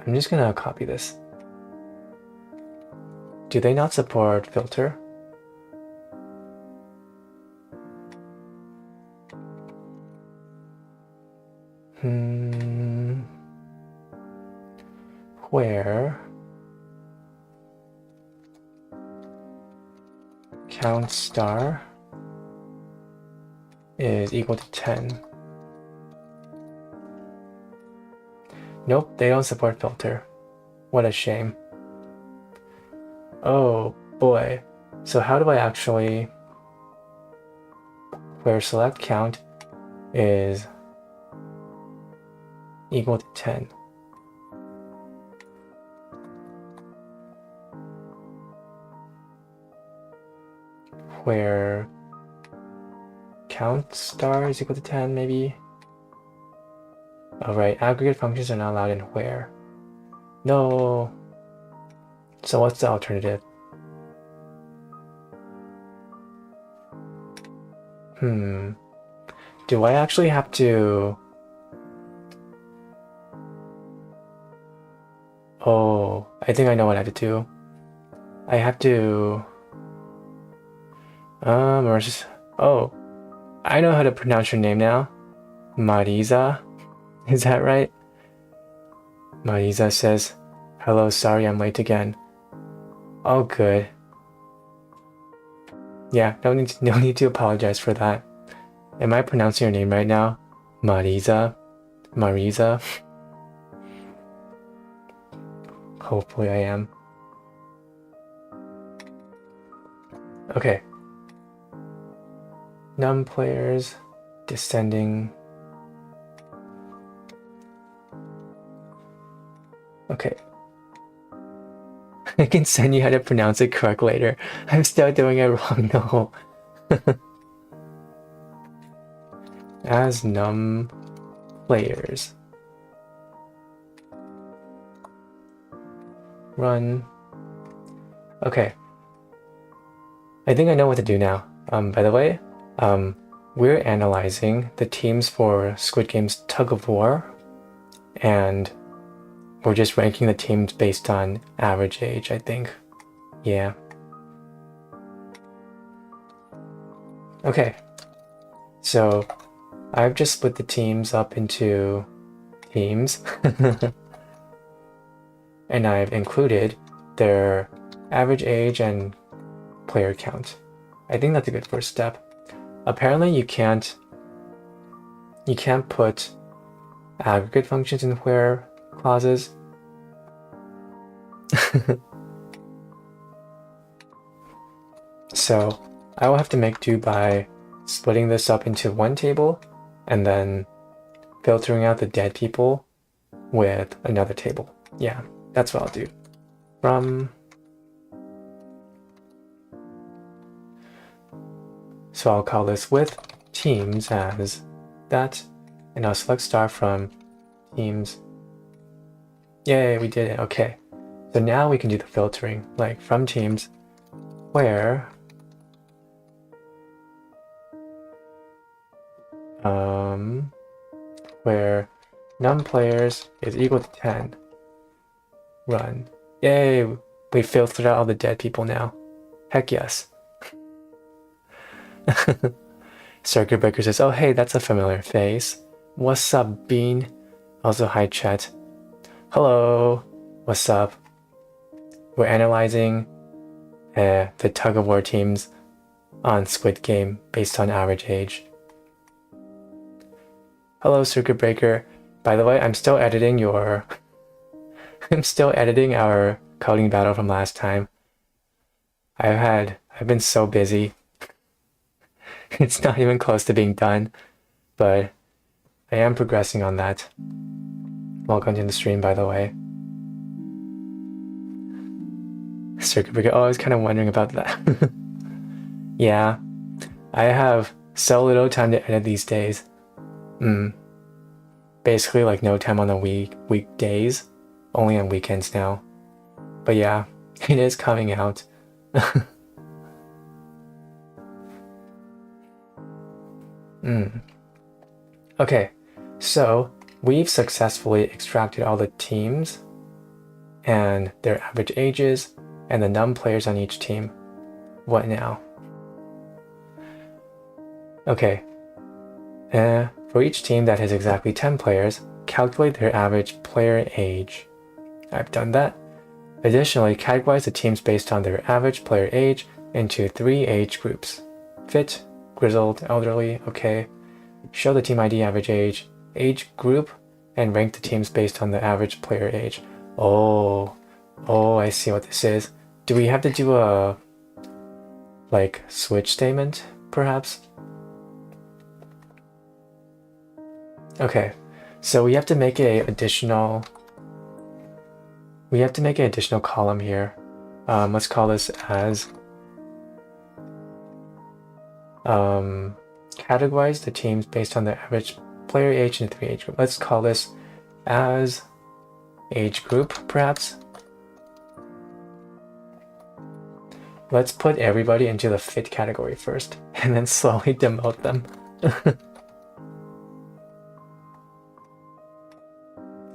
I'm just gonna copy this. Do they not support filter? Where count star is equal to 10. Nope, they don't support filter. What a shame. Oh boy. So how do I actually, where select count is equal to 10? Where count star is equal to 10, maybe? Alright, aggregate functions are not allowed in where. No. So what's the alternative? Do I actually have to... Oh, I think I know what I have to do. I have to... or just... Oh, I know how to pronounce your name now. Marisa. Is that right? Marisa says, hello, sorry I'm late again. Oh, good. Yeah, no need to apologize for that. Am I pronouncing your name right now? Marisa? Marisa? Hopefully I am. Okay. Num players, descending. Okay. I can send you how to pronounce it correct later. I'm still doing it wrong, no. As num players. Run. Okay. I think I know what to do now. By the way, we're analyzing the teams for Squid Game's Tug of War, and we're just ranking the teams based on average age, I think. Yeah. Okay. So I've just split the teams up into teams and I've included their average age and player count. I think that's a good first step. Apparently you can't put aggregate functions in where clauses. So I will have to make do by splitting this up into one table and then filtering out the dead people with another table. Yeah, that's what I'll do. So I'll call this with teams as that, and I'll select star from teams. Yay, we did it. Okay. So now we can do the filtering, like from teams where num players is equal to 10. Run. Yay, we filtered out all the dead people now. Heck yes. Circuit Breaker says, oh hey, that's a familiar face. What's up, Bean? Also, hi chat. Hello. What's up? We're analyzing the tug-of-war teams on Squid Game based on average age. Hello, Circuit Breaker. By the way, I'm still editing our coding battle from last time. I've been so busy. It's not even close to being done, but I am progressing on that. Welcome to the stream, by the way. Circuit Breaker, oh, I was kind of wondering about that. Yeah, I have so little time to edit these days. Basically like no time on the weekdays, only on weekends now. But yeah, it is coming out. Okay, so we've successfully extracted all the teams and their average ages and the num players on each team. What now? Okay, for each team that has exactly 10 players, calculate their average player age. I've done that. Additionally, categorize the teams based on their average player age into 3 age groups. Fit, grizzled, elderly, okay. Show the team ID, average age group, and rank the teams based on the average player age. Oh, I see what this is. Do we have to do a, like, switch statement, perhaps? Okay, so we have to make an additional column here. Let's call this as categorize the teams based on their average player age in 3 age group. Let's call this as age group, perhaps. Let's put everybody into the fit category first, and then slowly demote them.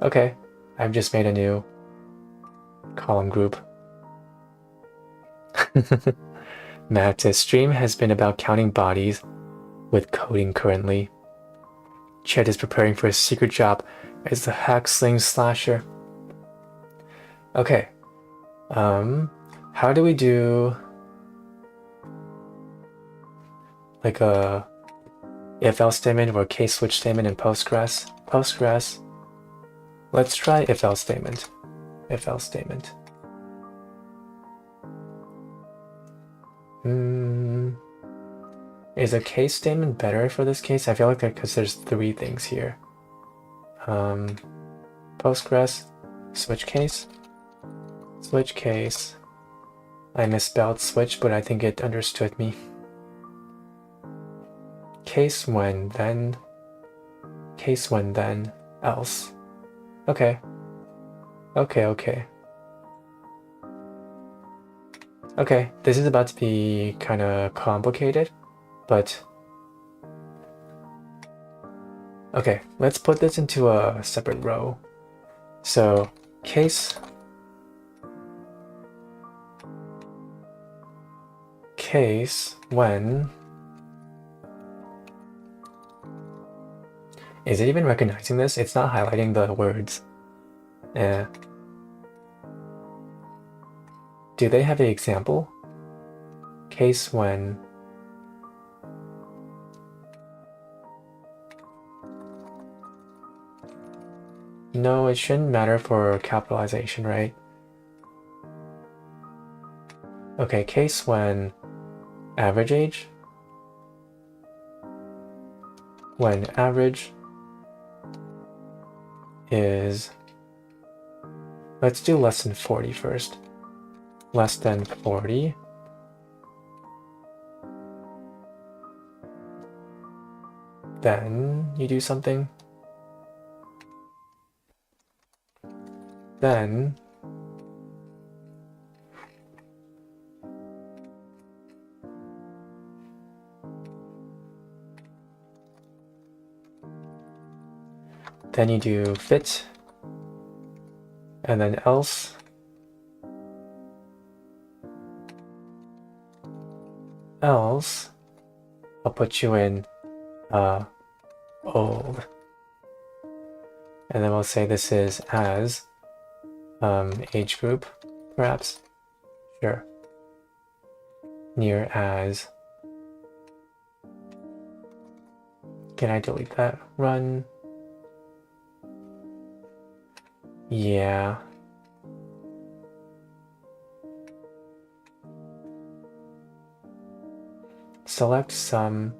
Okay, I've just made a new column group. Matt says, stream has been about counting bodies with coding currently. Chet is preparing for his secret job as the hack sling slasher. Okay, how do we do like a if-else statement or a case switch statement in Postgres? Let's try if-else statement. If-else statement. Is a case statement better for this case? I feel like because there's 3 things here. Postgres, switch case. I misspelled switch, but I think it understood me. Case when then else. Okay, this is about to be kind of complicated, but okay, let's put this into a separate row. So case when Is it even recognizing this? It's not highlighting the words. Eh. Do they have an example? Case when no, it shouldn't matter for capitalization, right? Okay, case when average age. When average is, let's do less than 40 first. Less than 40. Then you do something. Then you do fit, and then else. Else, I'll put you in old. And then we'll say this is as age group, perhaps. Sure. Near as. Can I delete that? Run. Yeah. Select sum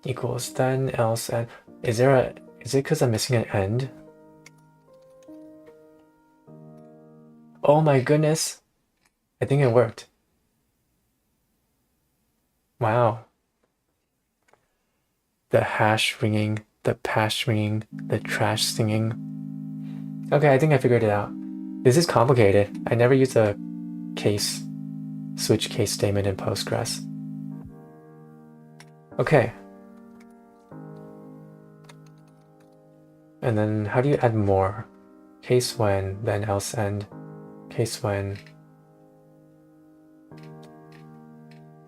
equals then else and is it because I'm missing an end? Oh my goodness. I think it worked. Wow. The hash ringing, the pash ringing, the trash singing. Okay, I think I figured it out. This is complicated. I never used a switch case statement in Postgres. Okay. And then how do you add more? Case when, then else end. Case when.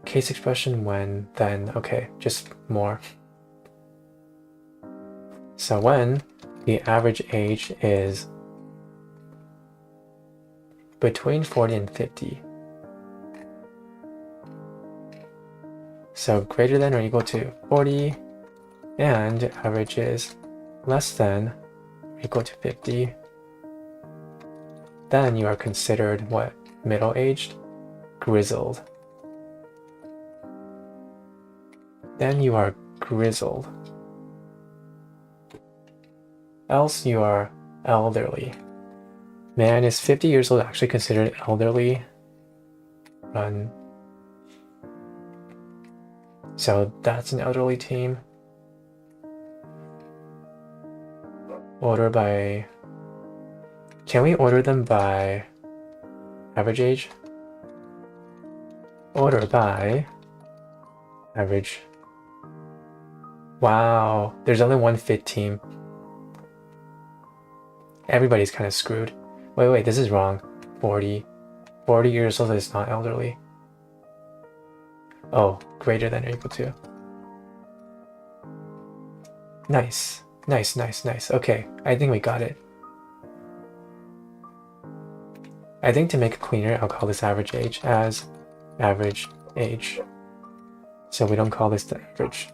Case expression when, then, okay, just more. So when the average age is between 40 and 50. So greater than or equal to 40 and average is less than or equal to 50. Then you are considered what? Middle-aged? Grizzled. Then you are grizzled. Else you are elderly. Man, is 50 years old actually considered elderly? Run. So that's an elderly team. Order by... Can we order them by average age? Order by average. Wow, there's only one fit team. Everybody's kind of screwed. Wait, this is wrong. 40 years old is not elderly. Oh, greater than or equal to. Nice. Okay, I think we got it. I think to make it cleaner, I'll call this average age as average age. So we don't call this the average.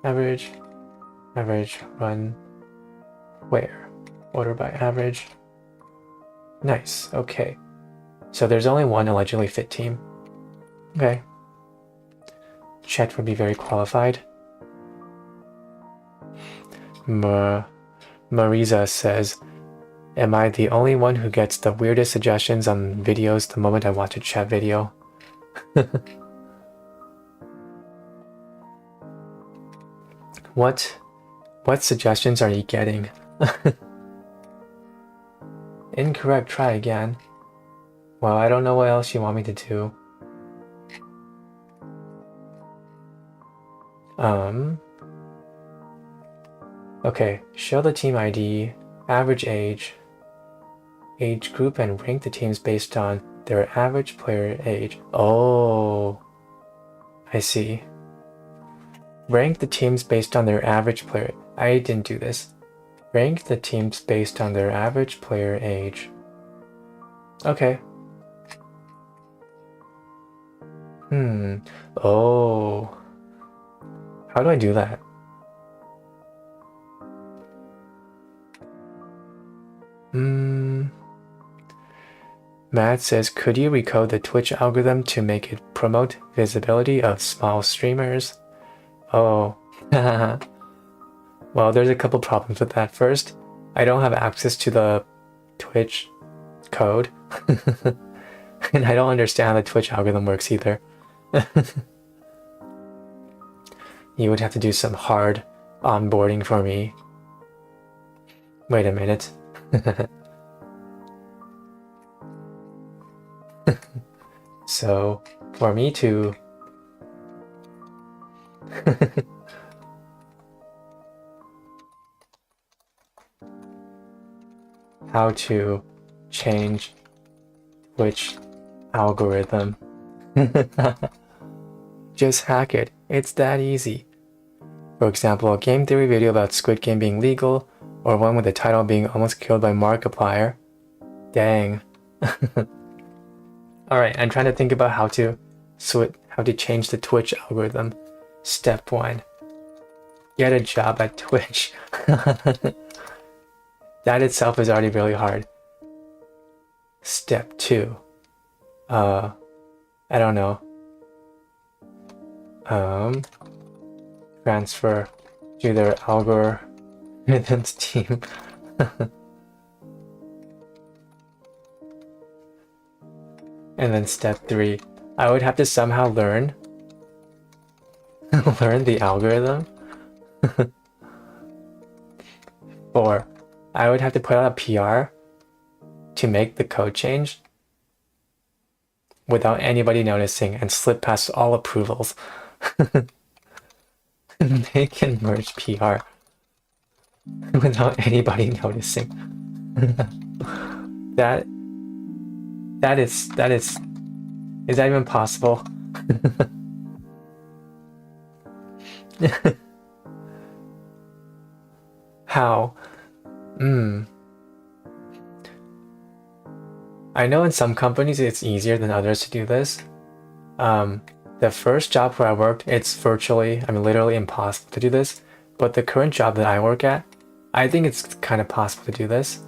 Average, run, where? Order by average. Nice, okay. So there's only one allegedly fit team. Okay. Chet would be very qualified. Marisa says, am I the only one who gets the weirdest suggestions on videos the moment I watch a chat video? What suggestions are you getting? Incorrect, try again. Well, I don't know what else you want me to do. Okay, show the team ID, average age group, and rank the teams based on their average player age. Oh, I see. Rank the teams based on their average player. I didn't do this. Rank the teams based on their average player age. Okay. Oh. How do I do that? Matt says, could you recode the Twitch algorithm to make it promote visibility of small streamers? Oh. Well, there's a couple problems with that. First, I don't have access to the Twitch code. And I don't understand how the Twitch algorithm works either. You would have to do some hard onboarding for me. Wait a minute. So, for me to... how to change which algorithm. Just hack it. It's that easy. For example, a game theory video about Squid Game being legal, or one with the title being almost killed by Markiplier. Dang. Alright, I'm trying to think about how to change the Twitch algorithm. Step 1. Get a job at Twitch. That itself is already really hard. Step 2. I don't know. Transfer to their algorithms team. And then step 3. I would have to somehow learn the algorithm. 4. I would have to put out a PR to make the code change without anybody noticing and slip past all approvals. They can merge PR without anybody noticing. Is that even possible? How? I know in some companies it's easier than others to do this. The first job where I worked, it's literally impossible to do this. But the current job that I work at, I think it's kind of possible to do this.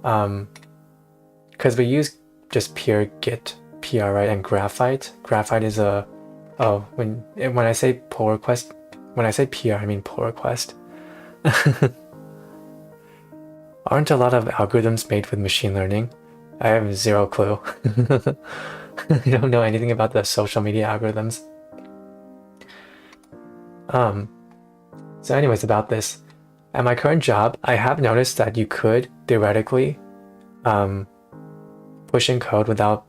Because we use just pure Git PR, right? And Graphite. Graphite is when I say pull request, when I say PR, I mean pull request. Aren't a lot of algorithms made with machine learning? I have zero clue. I don't know anything about the social media algorithms. So anyways, about this. At my current job, I have noticed that you could theoretically push in code without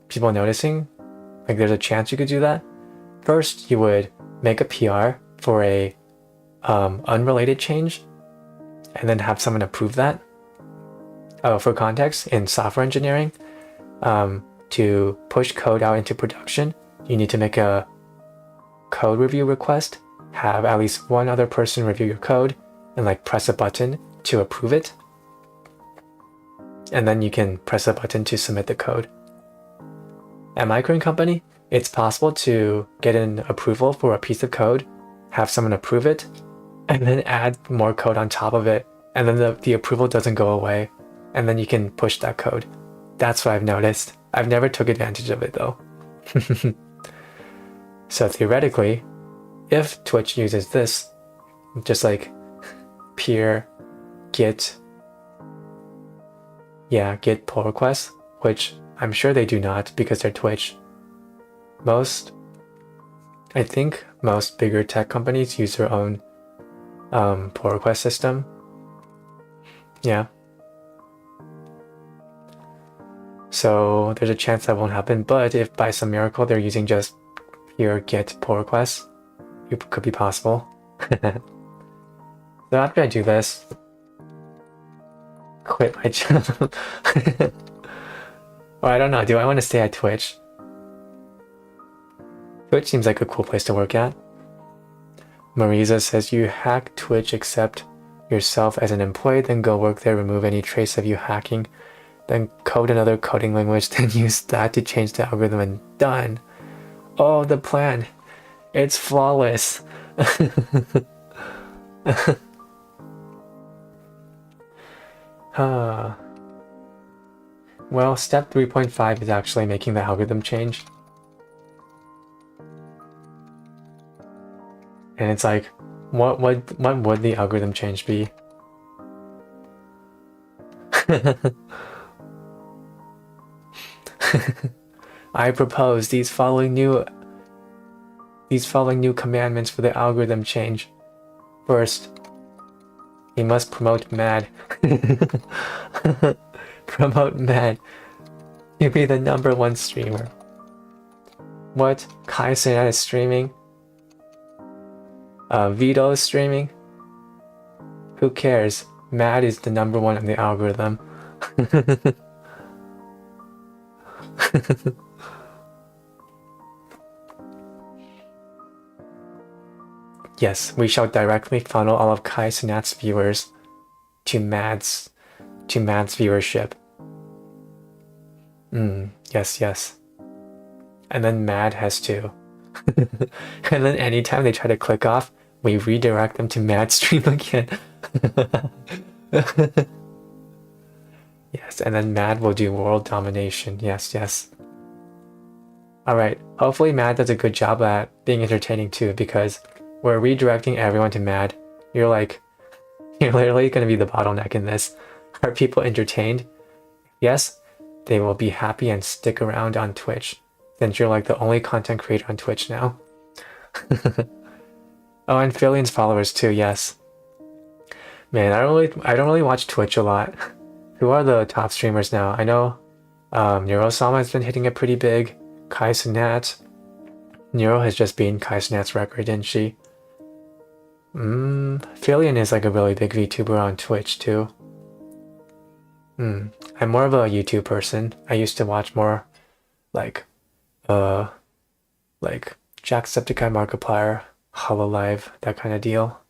people noticing. Like there's a chance you could do that. First, you would make a PR for a unrelated change and then have someone approve that. For context, in software engineering, to push code out into production, you need to make a code review request, have at least one other person review your code, and like press a button to approve it. And then you can press a button to submit the code. At my current company, it's possible to get an approval for a piece of code, have someone approve it, and then add more code on top of it, and then the approval doesn't go away, and then you can push that code. That's what I've noticed. I've never took advantage of it though. So theoretically, if Twitch uses this, just like peer git pull requests, which I'm sure they do not because they're Twitch. I think most bigger tech companies use their own pull request system. Yeah. So there's a chance that won't happen, but if by some miracle they're using just pure git pull requests, it could be possible. So after I do this, quit my job. Or I don't know, do I want to stay at Twitch? Twitch seems like a cool place to work at. Marisa says you hack Twitch, accept yourself as an employee, then go work there, remove any trace of you hacking, then code another coding language, then use that to change the algorithm, and done. Oh, the plan. It's flawless. Well, step 3.5 is actually making the algorithm change. And it's like, what would the algorithm change be? I propose these following new commandments for the algorithm change. First, he must promote MAD. Promote MAD. You be the #1 streamer. What? Kai Cenat is streaming? Vito is streaming? Who cares? MAD is the #1 on the algorithm. Yes, we shall directly funnel all of Kai Cenat's viewers to Mad's viewership. Yes. And then Mad has to. And then anytime they try to click off, we redirect them to Mad stream again. Yes, and then Mad will do world domination. Yes. Alright, hopefully Mad does a good job at being entertaining too, because we're redirecting everyone to Mad. You're literally gonna be the bottleneck in this. Are people entertained? Yes, they will be happy and stick around on Twitch, since you're like the only content creator on Twitch now. Oh, and Philion's followers too, yes. Man, I don't really watch Twitch a lot. Who are the top streamers now? I know Neurosama has been hitting it pretty big. Kai Cenat. Neuro has just beaten Kai Cenat's record, didn't she? Philion is like a really big VTuber on Twitch too. I'm more of a YouTube person. I used to watch more like Jacksepticeye Markiplier, Hololive, that kind of deal.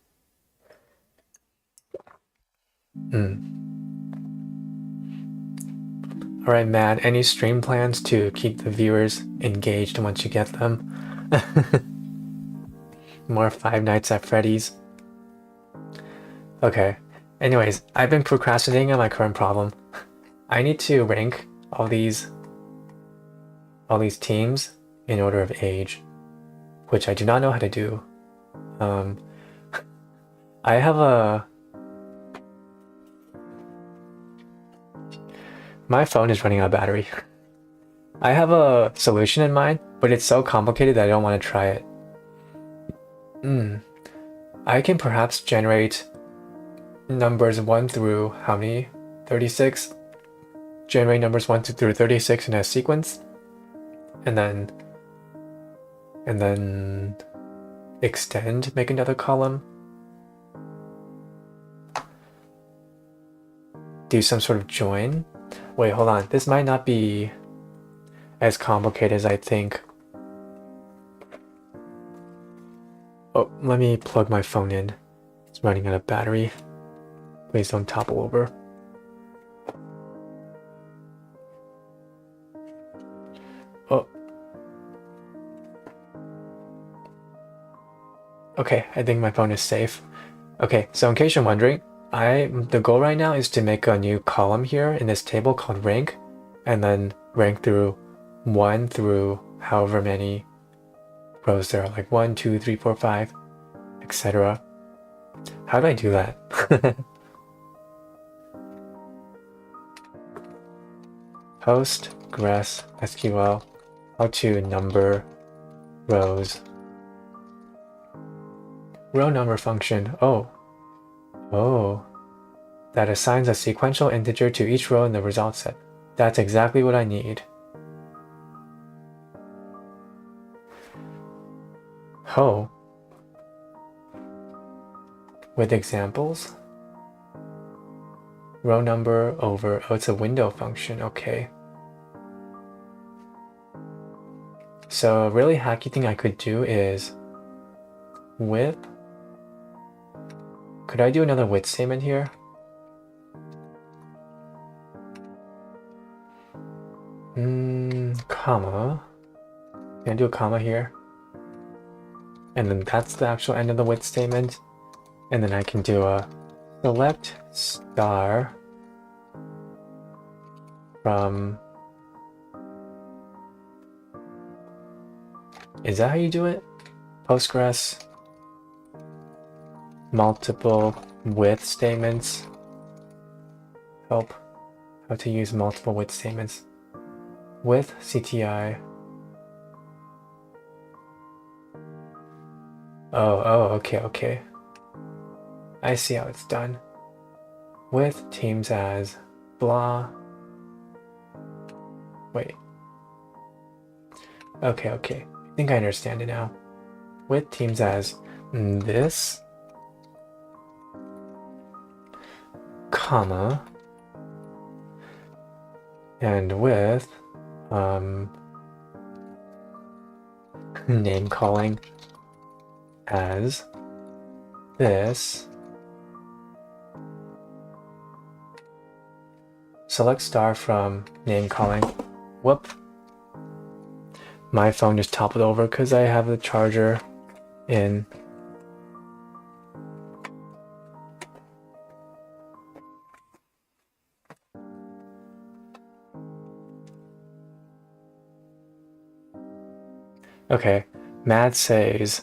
Alright, Matt, any stream plans to keep the viewers engaged once you get them? More Five Nights at Freddy's. Okay. Anyways, I've been procrastinating on my current problem. I need to rank all these teams in order of age, which I do not know how to do. I have my phone is running out of battery. I have a solution in mind, but it's so complicated that I don't want to try it. I can perhaps generate numbers 1 through how many? 36? Generate numbers 1 through 36 in a sequence, and then extend, make another column, do some sort of join. Wait, hold on, this might not be as complicated as I think. Oh, let me plug my phone in. It's running out of battery. Please don't topple over. Oh. Okay, I think my phone is safe. Okay, so in case you're wondering, the goal right now is to make a new column here in this table called rank, and then rank through 1 through however many rows there are, like 1, 2, 3, 4, 5, etc. How do I do that? Postgres SQL, how to number rows. Row number function. Oh, that assigns a sequential integer to each row in the result set. That's exactly what I need. Oh. With examples? Row number over, oh, it's a window function, okay. So a really hacky thing I could do is whip could I do another with statement here? Comma. Can I do a comma here? And then that's the actual end of the with statement. And then I can do a select star from... Is that how you do it? Postgres, multiple with statements. Help. How to use multiple with statements. With CTI. Okay. I see how it's done. With teams as blah. Wait. Okay. I think I understand it now. With teams as this, comma, and with name calling as this, select star from name calling. Whoop. My phone just toppled over because I have the charger in. Okay, Matt says,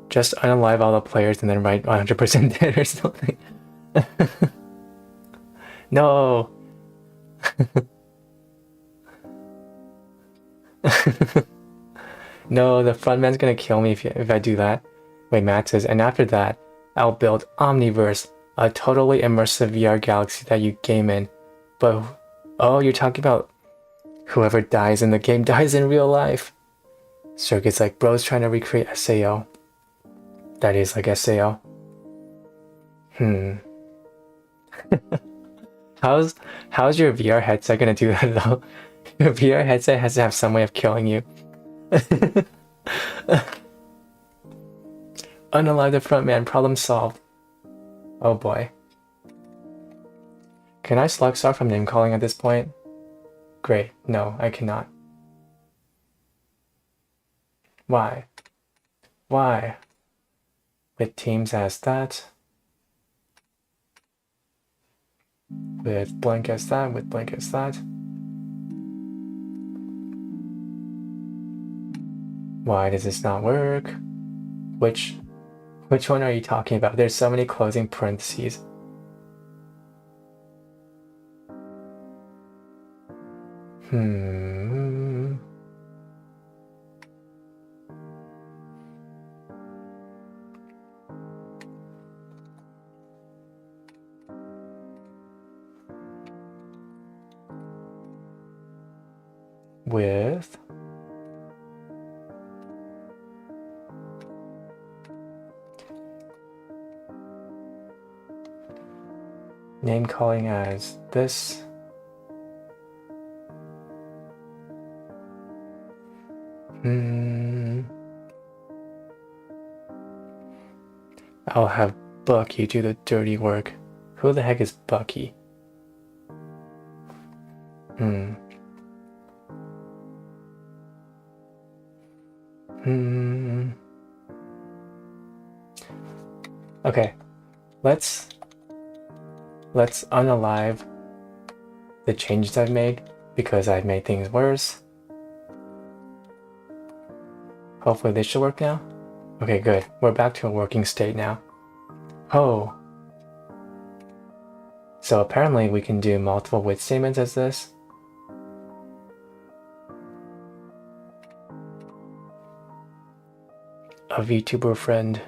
just unalive all the players and then write 100% dead or something. No. No, the frontman's gonna kill me if I do that. Wait, Matt says, and after that, I'll build Omniverse, a totally immersive VR galaxy that you game in. But, oh, you're talking about whoever dies in the game dies in real life. Circuit's like, bro's trying to recreate SAO. That is like SAO. How's your VR headset gonna do that though? Your VR headset has to have some way of killing you. Unalive the frontman, problem solved. Oh boy. Can I select star from name calling at this point? Great. No, I cannot. Why? With teams as that. With blank as that, with blank as that. Why does this not work? Which one are you talking about? There's so many closing parentheses. With name calling as this. I'll have Bucky do the dirty work. Who the heck is Bucky? Okay, let's unalive the changes I've made because I've made things worse. Hopefully this should work now. Okay, good. We're back to a working state now. Oh. So apparently we can do multiple with statements as this. A VTuber friend.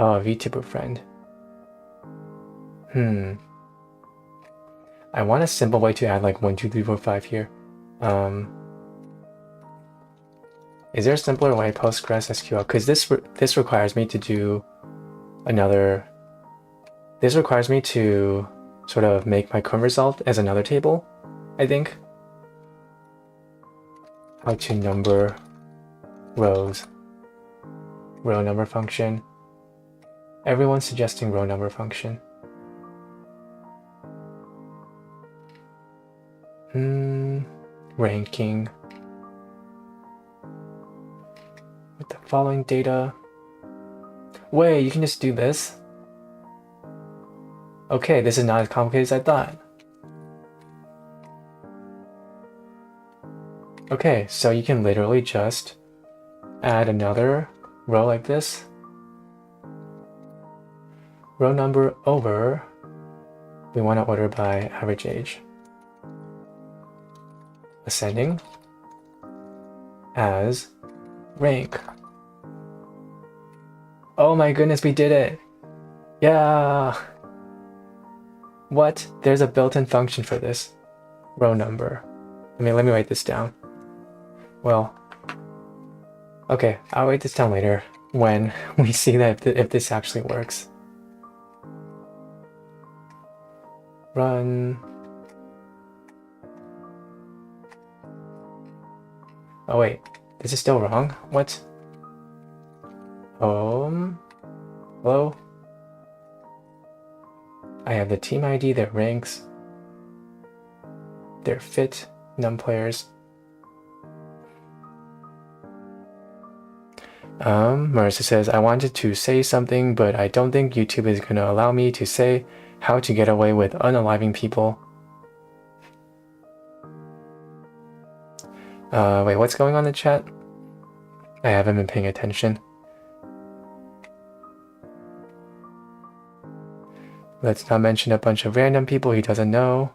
Oh, a VTuber friend. I want a simple way to add like 1, 2, 3, 4, 5 here. Is there a simpler way, Postgres SQL? Because this requires me to do another. This requires me to sort of make my current result as another table, I think. How to number rows. Row number function. Everyone's suggesting row number function. Ranking. With the following data. Wait, you can just do this? Okay, this is not as complicated as I thought. Okay, so you can literally just add another row like this. Row number over, we want to order by average age. Ascending as rank. Oh my goodness, we did it! Yeah! What? There's a built-in function for this. Row number. Let me write this down. Well, okay, I'll write this down later when we see that if this actually works. Run. Oh wait, this is still wrong? What? Hello? I have the team ID, their ranks, their fit, num players. Marissa says, I wanted to say something, but I don't think YouTube is going to allow me to say how to get away with unaliving people. Wait, what's going on in the chat? I haven't been paying attention. Let's not mention a bunch of random people he doesn't know.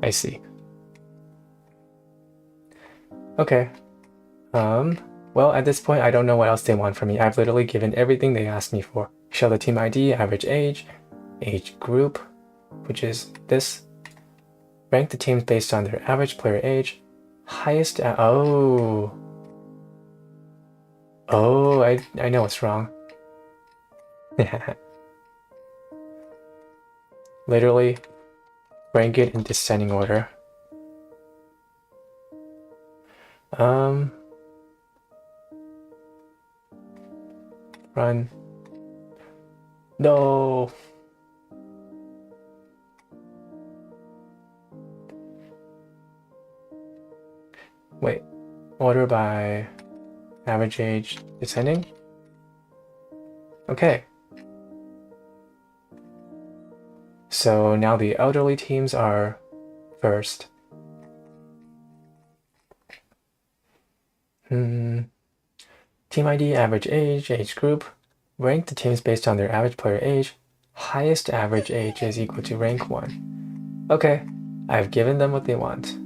I see. Okay. Well, at this point, I don't know what else they want from me. I've literally given everything they asked me for. Show the team ID, average age group, which is this. Rank the teams based on their average player age. Highest, oh, I know what's wrong. Literally, rank it in descending order. Run. No. Wait, order by average age descending? Okay. So now the elderly teams are first. Team ID, average age group. Rank the teams based on their average player age. Highest average age is equal to rank 1. Okay, I've given them what they want.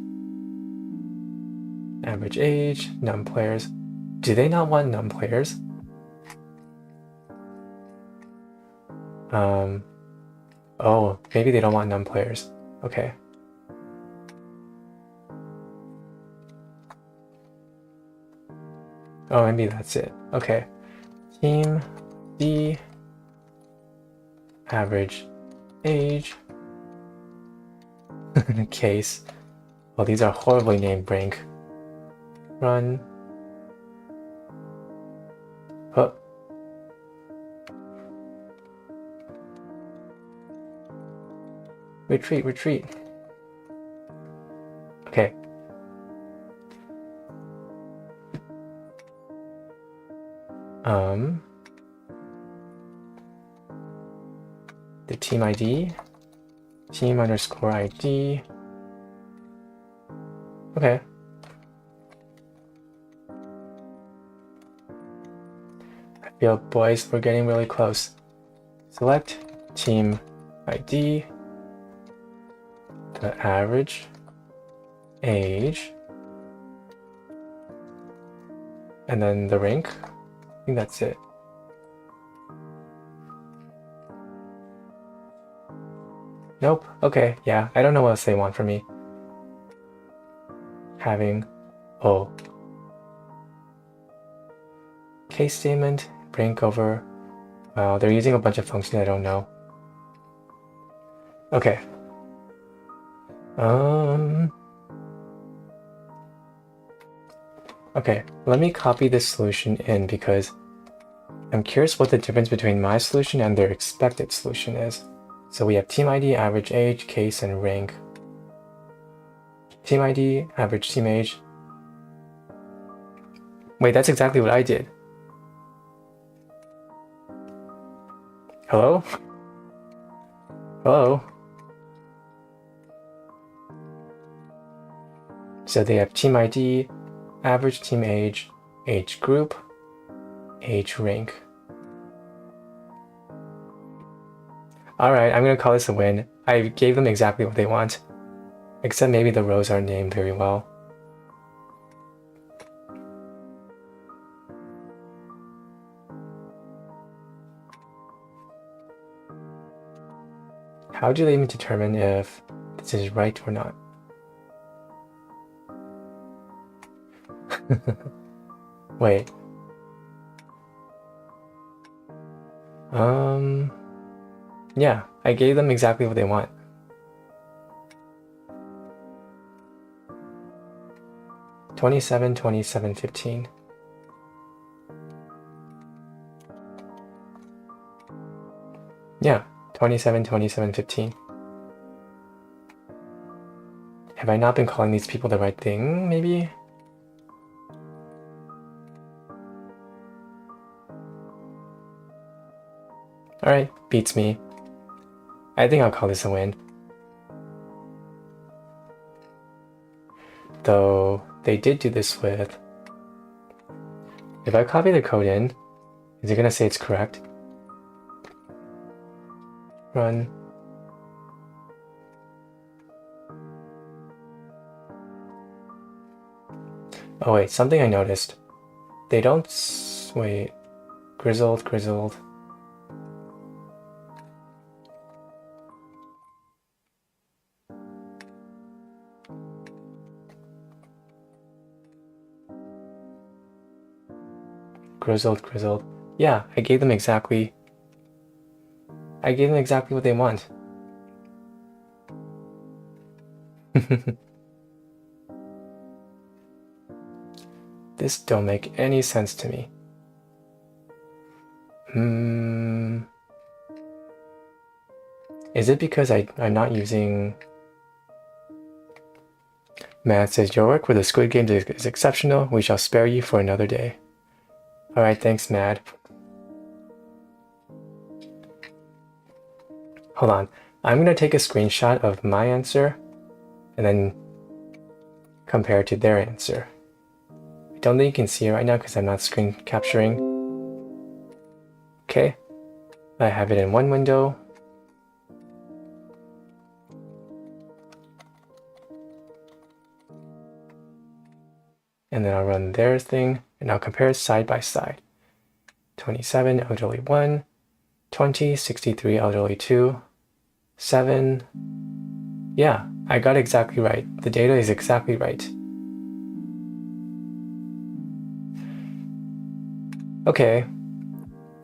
Average age, num players. Do they not want num players? Oh, maybe they don't want num players. Okay. Oh, maybe that's it. Okay. Team D, average age, case. Well, these are horribly named rank. Run. Oh. Retreat. Okay. The team ID, team underscore ID. Okay. I feel, boys, we're getting really close. Select team ID, the average age, and then the rank. I think that's it. Nope. Okay, yeah, I don't know what else they want from me. Having, oh. Case statement, rank over. Wow, they're using a bunch of functions I don't know. Okay. Okay, let me copy this solution in because I'm curious what the difference between my solution and their expected solution is. So we have team ID, average age, case, and rank. Team ID, average team age. Wait, that's exactly what I did. Hello? Hello? So they have team ID, average team age, age group, age rank. Alright, I'm gonna call this a win. I gave them exactly what they want. Except maybe the rows aren't named very well. How do they even determine if this is right or not? Wait. Yeah, I gave them exactly what they want. $27, $27, $15. Yeah, $27, $27, $15. Have I not been calling these people the right thing, maybe? Alright, beats me. I think I'll call this a win. Though, they did do this with... If I copy the code in, is it gonna say it's correct? Run. Oh wait, something I noticed. They don't... Wait. Grizzled. Grizzled, grizzled. Yeah, I gave them exactly what they want. This don't make any sense to me. Is it because I'm not using... Matt says, your work with the Squid Games is exceptional. We shall spare you for another day. Alright, thanks, Mad. Hold on. I'm going to take a screenshot of my answer and then compare it to their answer. I don't think you can see it right now because I'm not screen capturing. Okay. I have it in one window. And then I'll run their thing and I'll compare it side by side. 27, elderly 1, 20, 63, elderly 2, 7. Yeah, I got exactly right. The data is exactly right. Okay,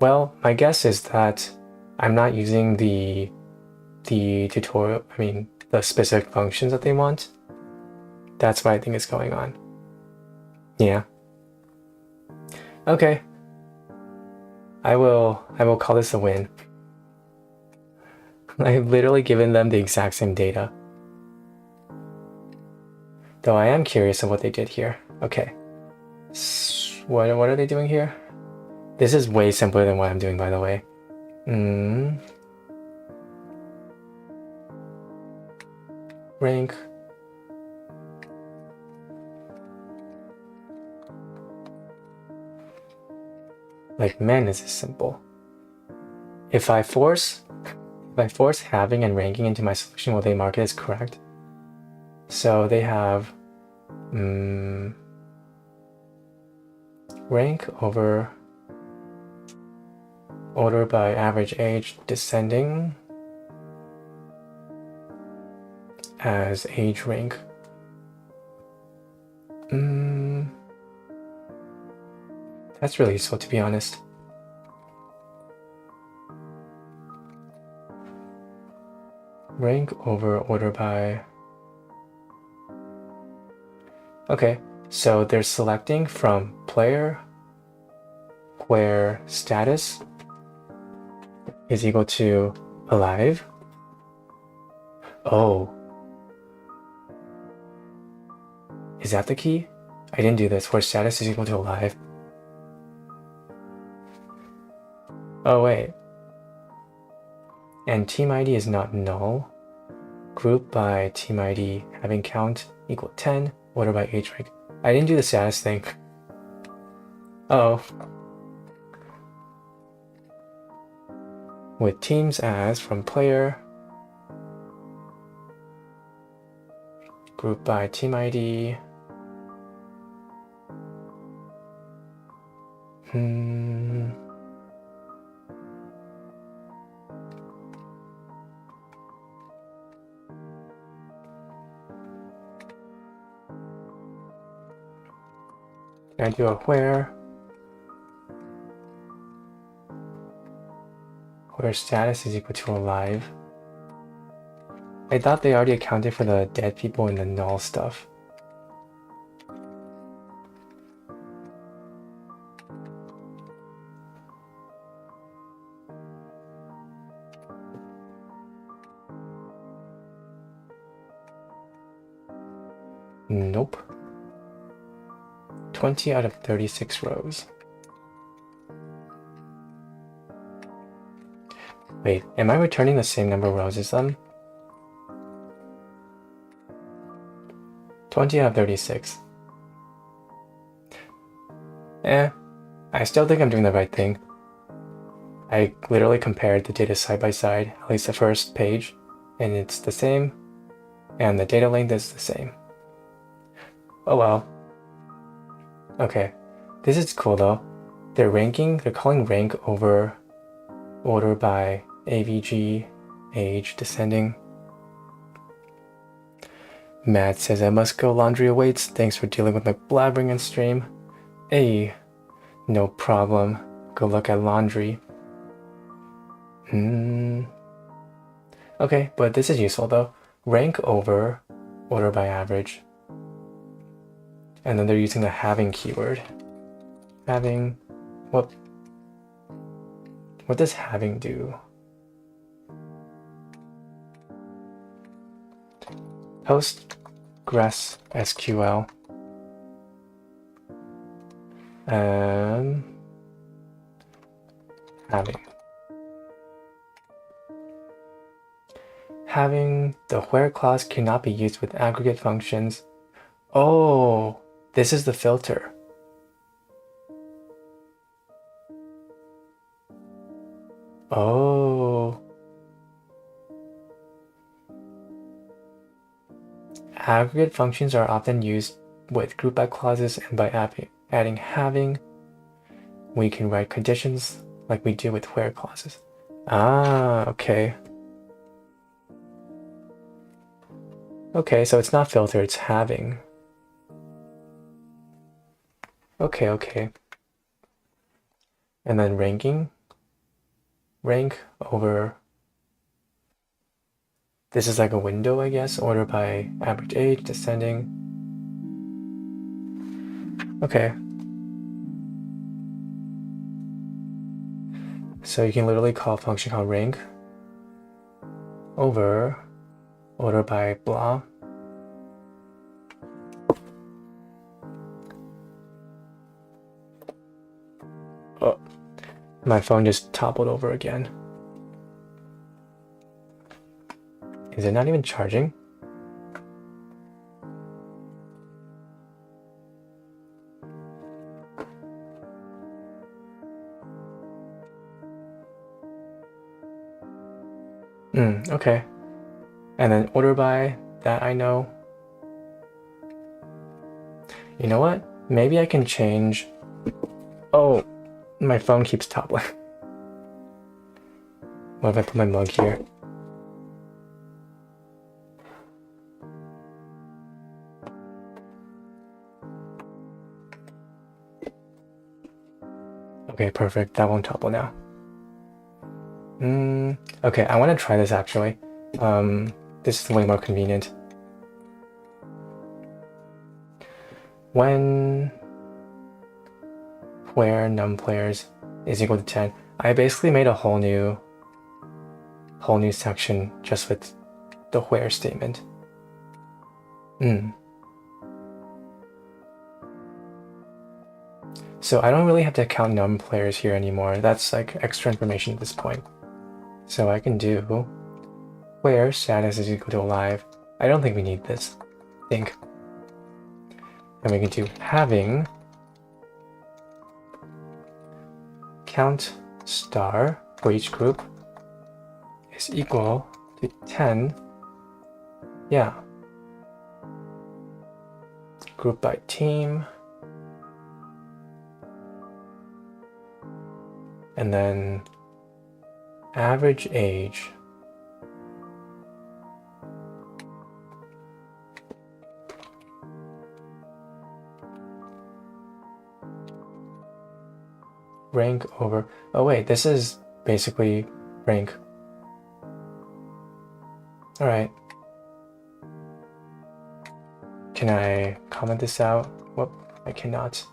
well, my guess is that I'm not using the tutorial, the specific functions that they want. That's what I think is going on. Yeah. Okay. I will call this a win. I've literally given them the exact same data. Though I am curious of what they did here. Okay. What are they doing here? This is way simpler than what I'm doing, by the way. Rank. Like, man, this is simple. If I force having and ranking into my solution, will they mark it as correct? So they have rank over order by average age descending as age rank. That's really useful, to be honest. Rank over order by... Okay, so they're selecting from player where status is equal to alive. Oh. Is that the key? I didn't do this, where status is equal to alive. Oh wait. And team ID is not null. Group by team ID having count equal 10, order by age rank. I didn't do the status thing. Oh. With teams as from player, group by team ID. Can I do a where status is equal to alive? I thought they already accounted for the dead people in the null stuff. Nope. 20 out of 36 rows. Wait, am I returning the same number of rows as them? 20 out of 36. I still think I'm doing the right thing. I literally compared the data side by side, at least the first page, and it's the same, and the data length is the same. Oh well. Okay, this is cool though. They're calling rank over order by AVG, age, descending. Matt says I must go, laundry awaits. Thanks for dealing with my blabbering on stream. Hey, no problem. Go look at laundry. Okay, but this is useful though. Rank over order by average. And then they're using the having keyword. Having, what does having do? Postgres SQL. Having the where clause cannot be used with aggregate functions. Oh, this is the filter. Oh. Aggregate functions are often used with group by clauses, and by adding having, we can write conditions like we do with where clauses. Ah, okay. Okay, so it's not filter, it's having. Okay. And then ranking. Rank over, this is like a window, I guess, order by average age, descending. Okay. So you can literally call a function called rank over order by blah. Oh, my phone just toppled over again. Is it not even charging? Okay. And then order by, that I know. You know what? Maybe I can change. Oh, my phone keeps toppling. What if I put my mug here? Okay, perfect. That won't topple now. Okay, I want to try this actually. This is way more convenient. When where num players is equal to 10. I basically made a whole new section just with the where statement. So I don't really have to count num players here anymore. That's like extra information at this point. So I can do where status is equal to alive. I don't think we need this. And we can do having count star for each group is equal to 10. Yeah. Group by team. And then average age. Rank over, oh wait, this is basically rank. All right. Can I comment this out? Whoop, I cannot.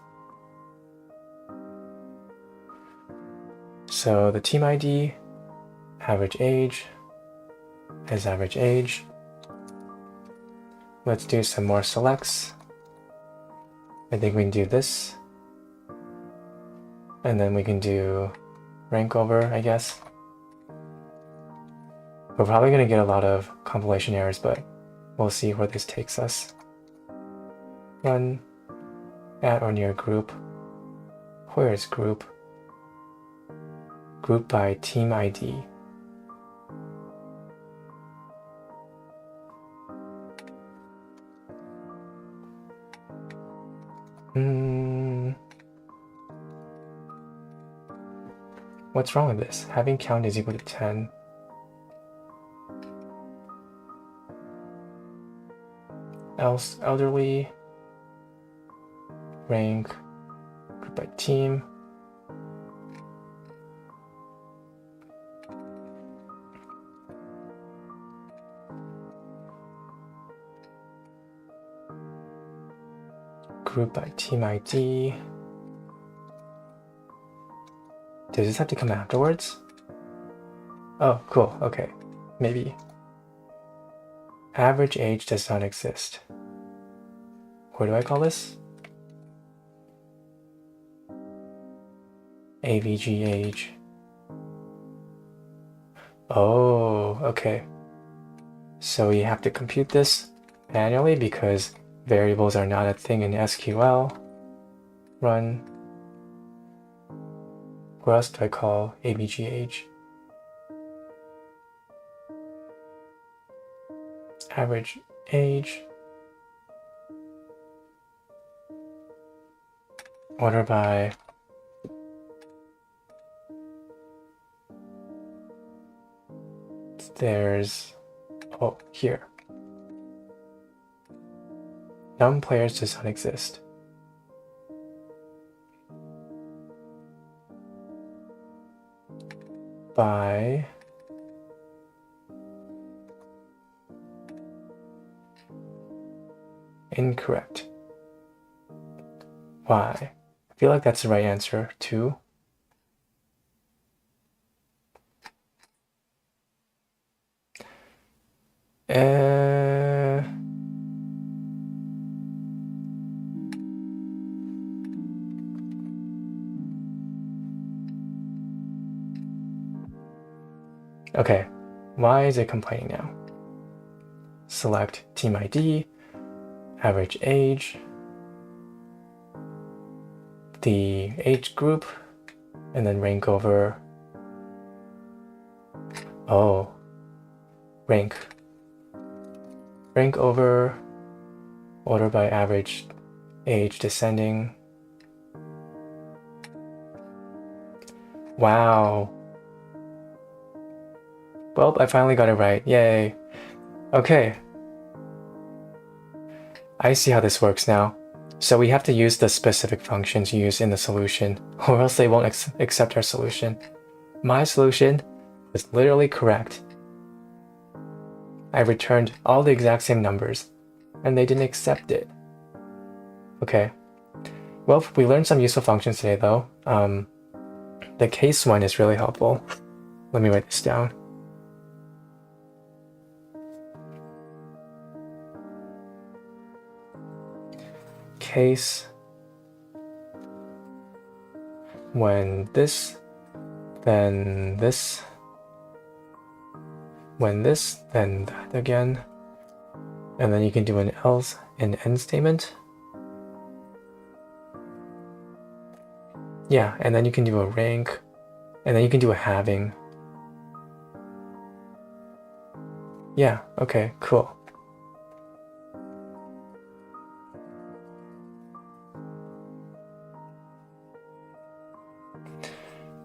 So the team ID, average age, is average age. Let's do some more selects. I think we can do this. And then we can do rank over, I guess. We're probably going to get a lot of compilation errors, but we'll see where this takes us. Run at or near group. Where is group? Group by team ID. What's wrong with this? Having count is equal to 10. Else elderly. Rank. Group by team. Group by team ID. Does this have to come afterwards? Oh, cool. Okay. Maybe. Average age does not exist. What do I call this? AVG age. Oh, okay. So we have to compute this manually because variables are not a thing in SQL. Run. What else do I call AVG age? Average age. Order by there's, oh, here. Num players does not exist. By incorrect. Why? I feel like that's the right answer, 2. Okay, why is it complaining now? Select team ID, average age, the age group, and then rank over. Oh, rank over, order by average age descending. Wow. Well, I finally got it right. Yay. Okay. I see how this works now. So we have to use the specific functions used in the solution, or else they won't accept our solution. My solution was literally correct. I returned all the exact same numbers, and they didn't accept it. Okay. Well, we learned some useful functions today, though. The case one is really helpful. Let me write this down. Case when this, then this, when this, then that again. And then you can do an else and end statement. Yeah, and then you can do a rank, and then you can do a having. Yeah, okay, cool.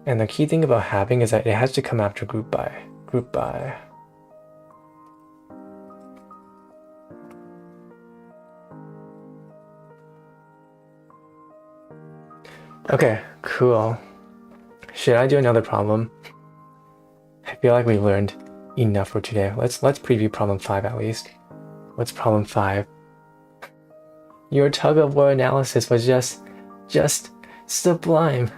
And the key thing about having is that it has to come after group by. Group by. Okay, cool. Should I do another problem? I feel like we learned enough for today. Let's preview problem 5 at least. What's problem 5? Your tug-of-war analysis was just sublime.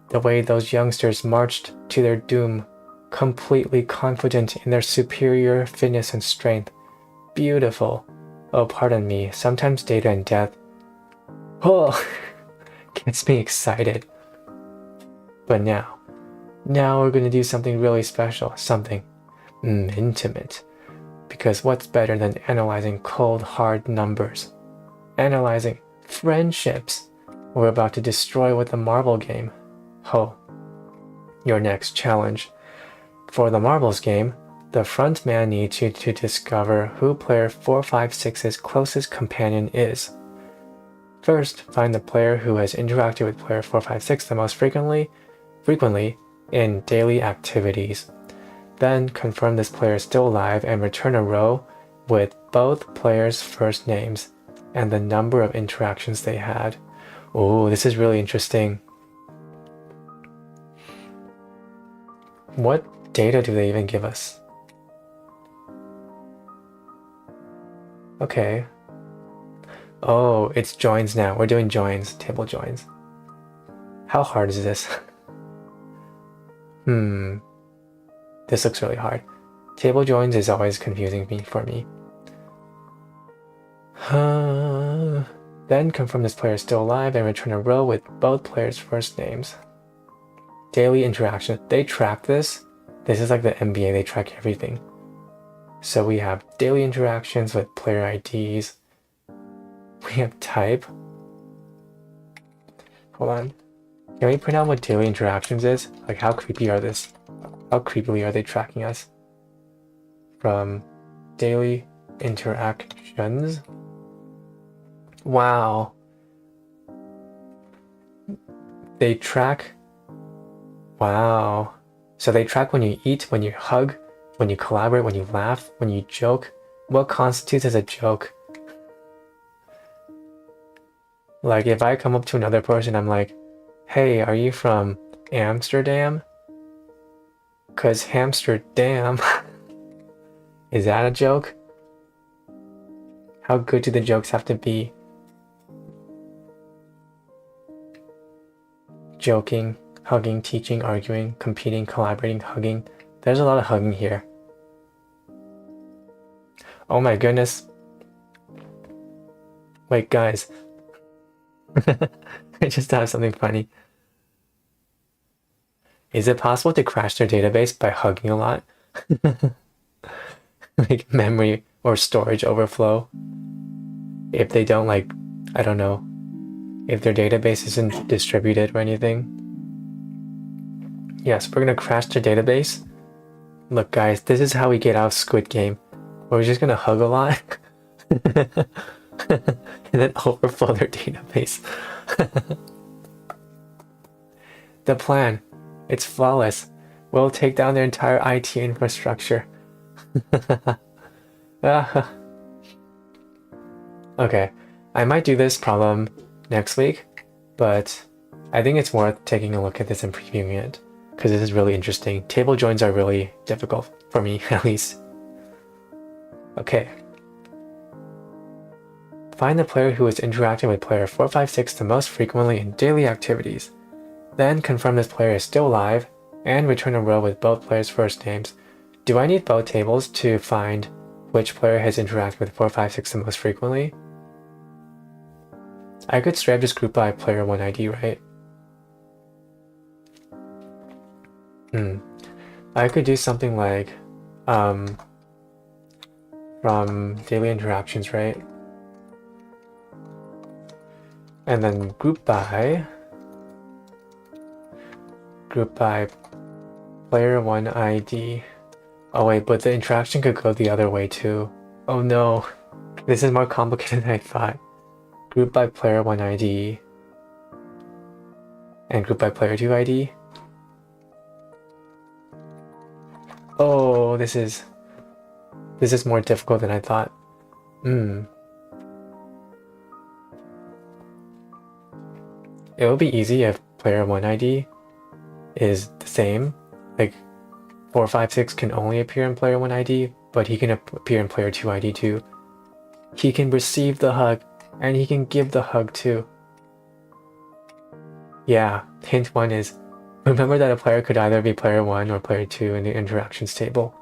The way those youngsters marched to their doom, completely confident in their superior fitness and strength. Beautiful. Oh, pardon me, sometimes data and death. Oh, gets me excited. But now we're going to do something really special, something intimate. Because what's better than analyzing cold, hard numbers? Analyzing friendships. We're about to destroy with the marble game. Oh, your next challenge. For the marbles game, the frontman needs you to discover who player 456's closest companion is. First, find the player who has interacted with player 456 the most frequently in daily activities. Then confirm this player is still alive and return a row with both players' first names and the number of interactions they had. Oh, this is really interesting. What data do they even give us? Okay. Oh, it's joins now. We're doing joins, table joins. How hard is this? This looks really hard. Table joins is always confusing for me. Then confirm this player is still alive and return a row with both players' first names. Daily interaction. They track this. This is like the NBA. They track everything. So we have daily interactions with player IDs. We have type. Hold on. Can we print out what daily interactions is? Like how creepy are this? How creepily are they tracking us? From daily interactions. Wow. They track. Wow. So they track when you eat, when you hug, when you collaborate, when you laugh, when you joke. What constitutes as a joke? Like if I come up to another person, I'm like, hey, are you from Amsterdam? 'Cause Hamsterdam. Is that a joke? How good do the jokes have to be? Joking, hugging, teaching, arguing, competing, collaborating, hugging. There's a lot of hugging here. Oh my goodness. Wait, guys. I just thought of something funny. Is it possible to crash their database by hugging a lot? Like memory or storage overflow? If they don't I don't know, if their database isn't distributed or anything. Yes, we're gonna crash their database. Look guys, this is how we get out of Squid Game. We're just gonna hug a lot and then overflow their database. The plan, it's flawless. We'll take down their entire IT infrastructure. Okay, I might do this problem next week, but I think it's worth taking a look at this and previewing it, because this is really interesting. Table joins are really difficult, for me at least. Okay. Find the player who is interacting with player 456 the most frequently in daily activities. Then confirm this player is still alive, and return a row with both players' first names. Do I need both tables to find which player has interacted with 4, 5, 6 the most frequently? I could straight up just group by player 1 ID, right? I could do something like from daily interactions, right? And then group by player 1 ID. Oh wait, but the interaction could go the other way too. Oh no, this is more complicated than I thought. Group by player 1 ID and group by player 2 ID. Oh, this is more difficult than I thought. It would be easy if player 1 ID is the same. Like 4, 5, 6 can only appear in player 1 ID, but he can appear in player 2 ID too. He can receive the hug, and he can give the hug too. Yeah, hint 1 is, remember that a player could either be player 1 or player 2 in the interactions table.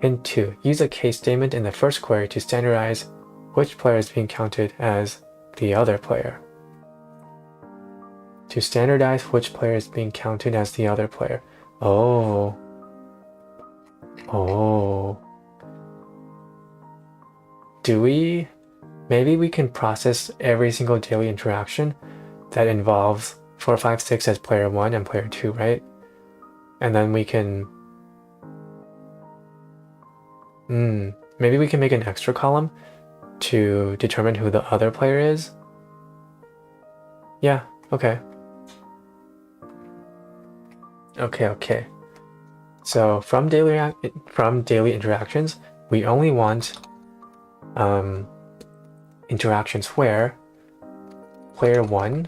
Hint 2, use a case statement in the first query to standardize which player is being counted as the other player. To standardize which player is being counted as the other player. Oh. Maybe we can process every single daily interaction that involves 4, 5, 6 as player 1 and player 2, right? And then we can maybe we can make an extra column to determine who the other player is. Yeah, okay. Okay. So from daily interactions, we only want interactions where player 1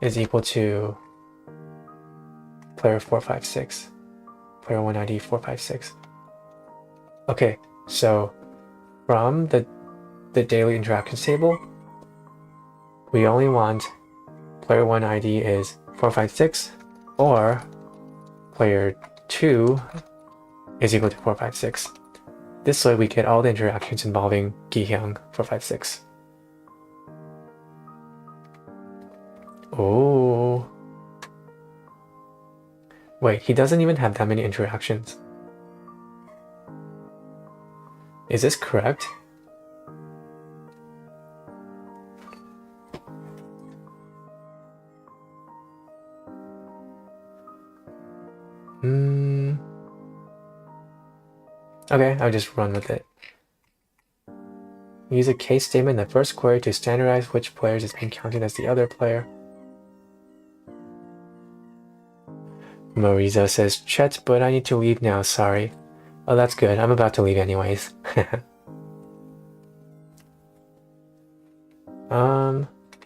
is equal to player 4, 5, 6. Player 1 ID 4, 5, 6. Okay, so from the daily interactions table, we only want player 1 ID is 4, 5, 6, or player 2 is equal to 4, 5, 6. This way we get all the interactions involving Gihyung 4, 5, 6. Oh. Wait, he doesn't even have that many interactions. Is this correct? Okay, I'll just run with it. Use a case statement in the first query to standardize which players is being counted as the other player. Marizo says, Chet, but I need to leave now, sorry. Oh, that's good. I'm about to leave anyways.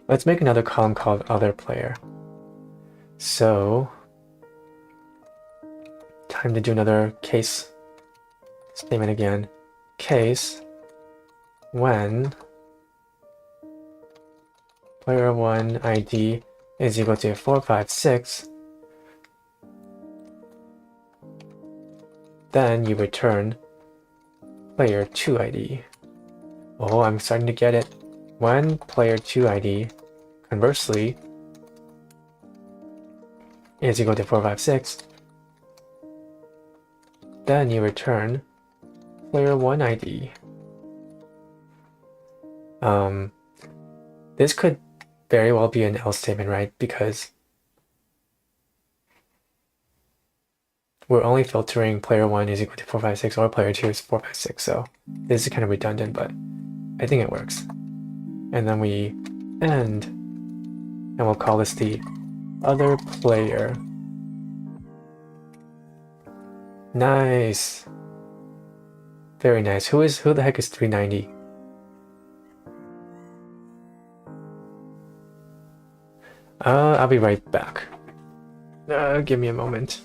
Let's make another column called other player. So, time to do another case statement again. Case when player 1 ID is equal to 4, 5, 6, then you return player 2 ID. Oh, I'm starting to get it. When player 2 ID, conversely, is equal to 4, 5, 6, then you return player 1 ID. This could very well be an else statement, right? Because we're only filtering player 1 is equal to 4, 5, 6, or player 2 is 4, 5, 6, so this is kind of redundant, but I think it works. And then we end, and we'll call this the other player. Nice. Very nice. Who the heck is 390? I'll be right back. Give me a moment.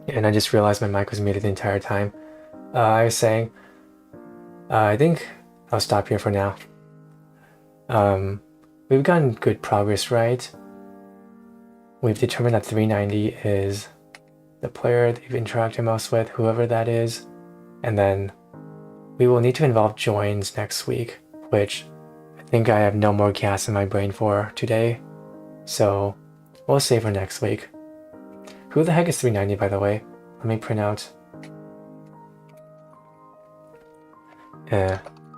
And I just realized my mic was muted the entire time. I was saying, I think I'll stop here for now. We've gotten good progress, right? We've determined that 390 is the player they've interacted most with, whoever that is. And then we will need to involve joins next week, which I think I have no more gas in my brain for today. So we'll save for next week. Who the heck is 390, by the way? Let me print out.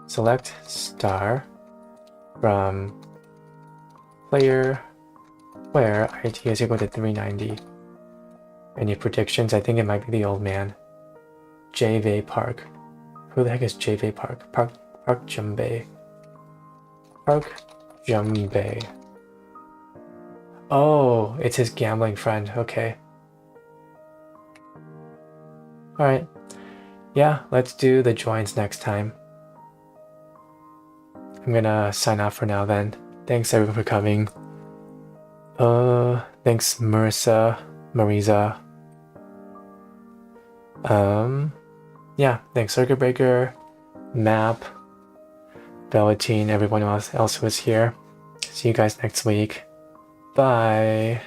Select star from player where IT is equal to 390. Any predictions? I think it might be the old man. JV Park. Who the heck is JV Park? Park Jumbe. Park Jumbe. Oh, it's his gambling friend. Okay. Alright. Yeah, let's do the joins next time. I'm gonna sign off for now then. Thanks everyone for coming. Thanks Marisa. Yeah, thanks Circuit Breaker, Map, Velveteen, everyone else who was here. See you guys next week. Bye.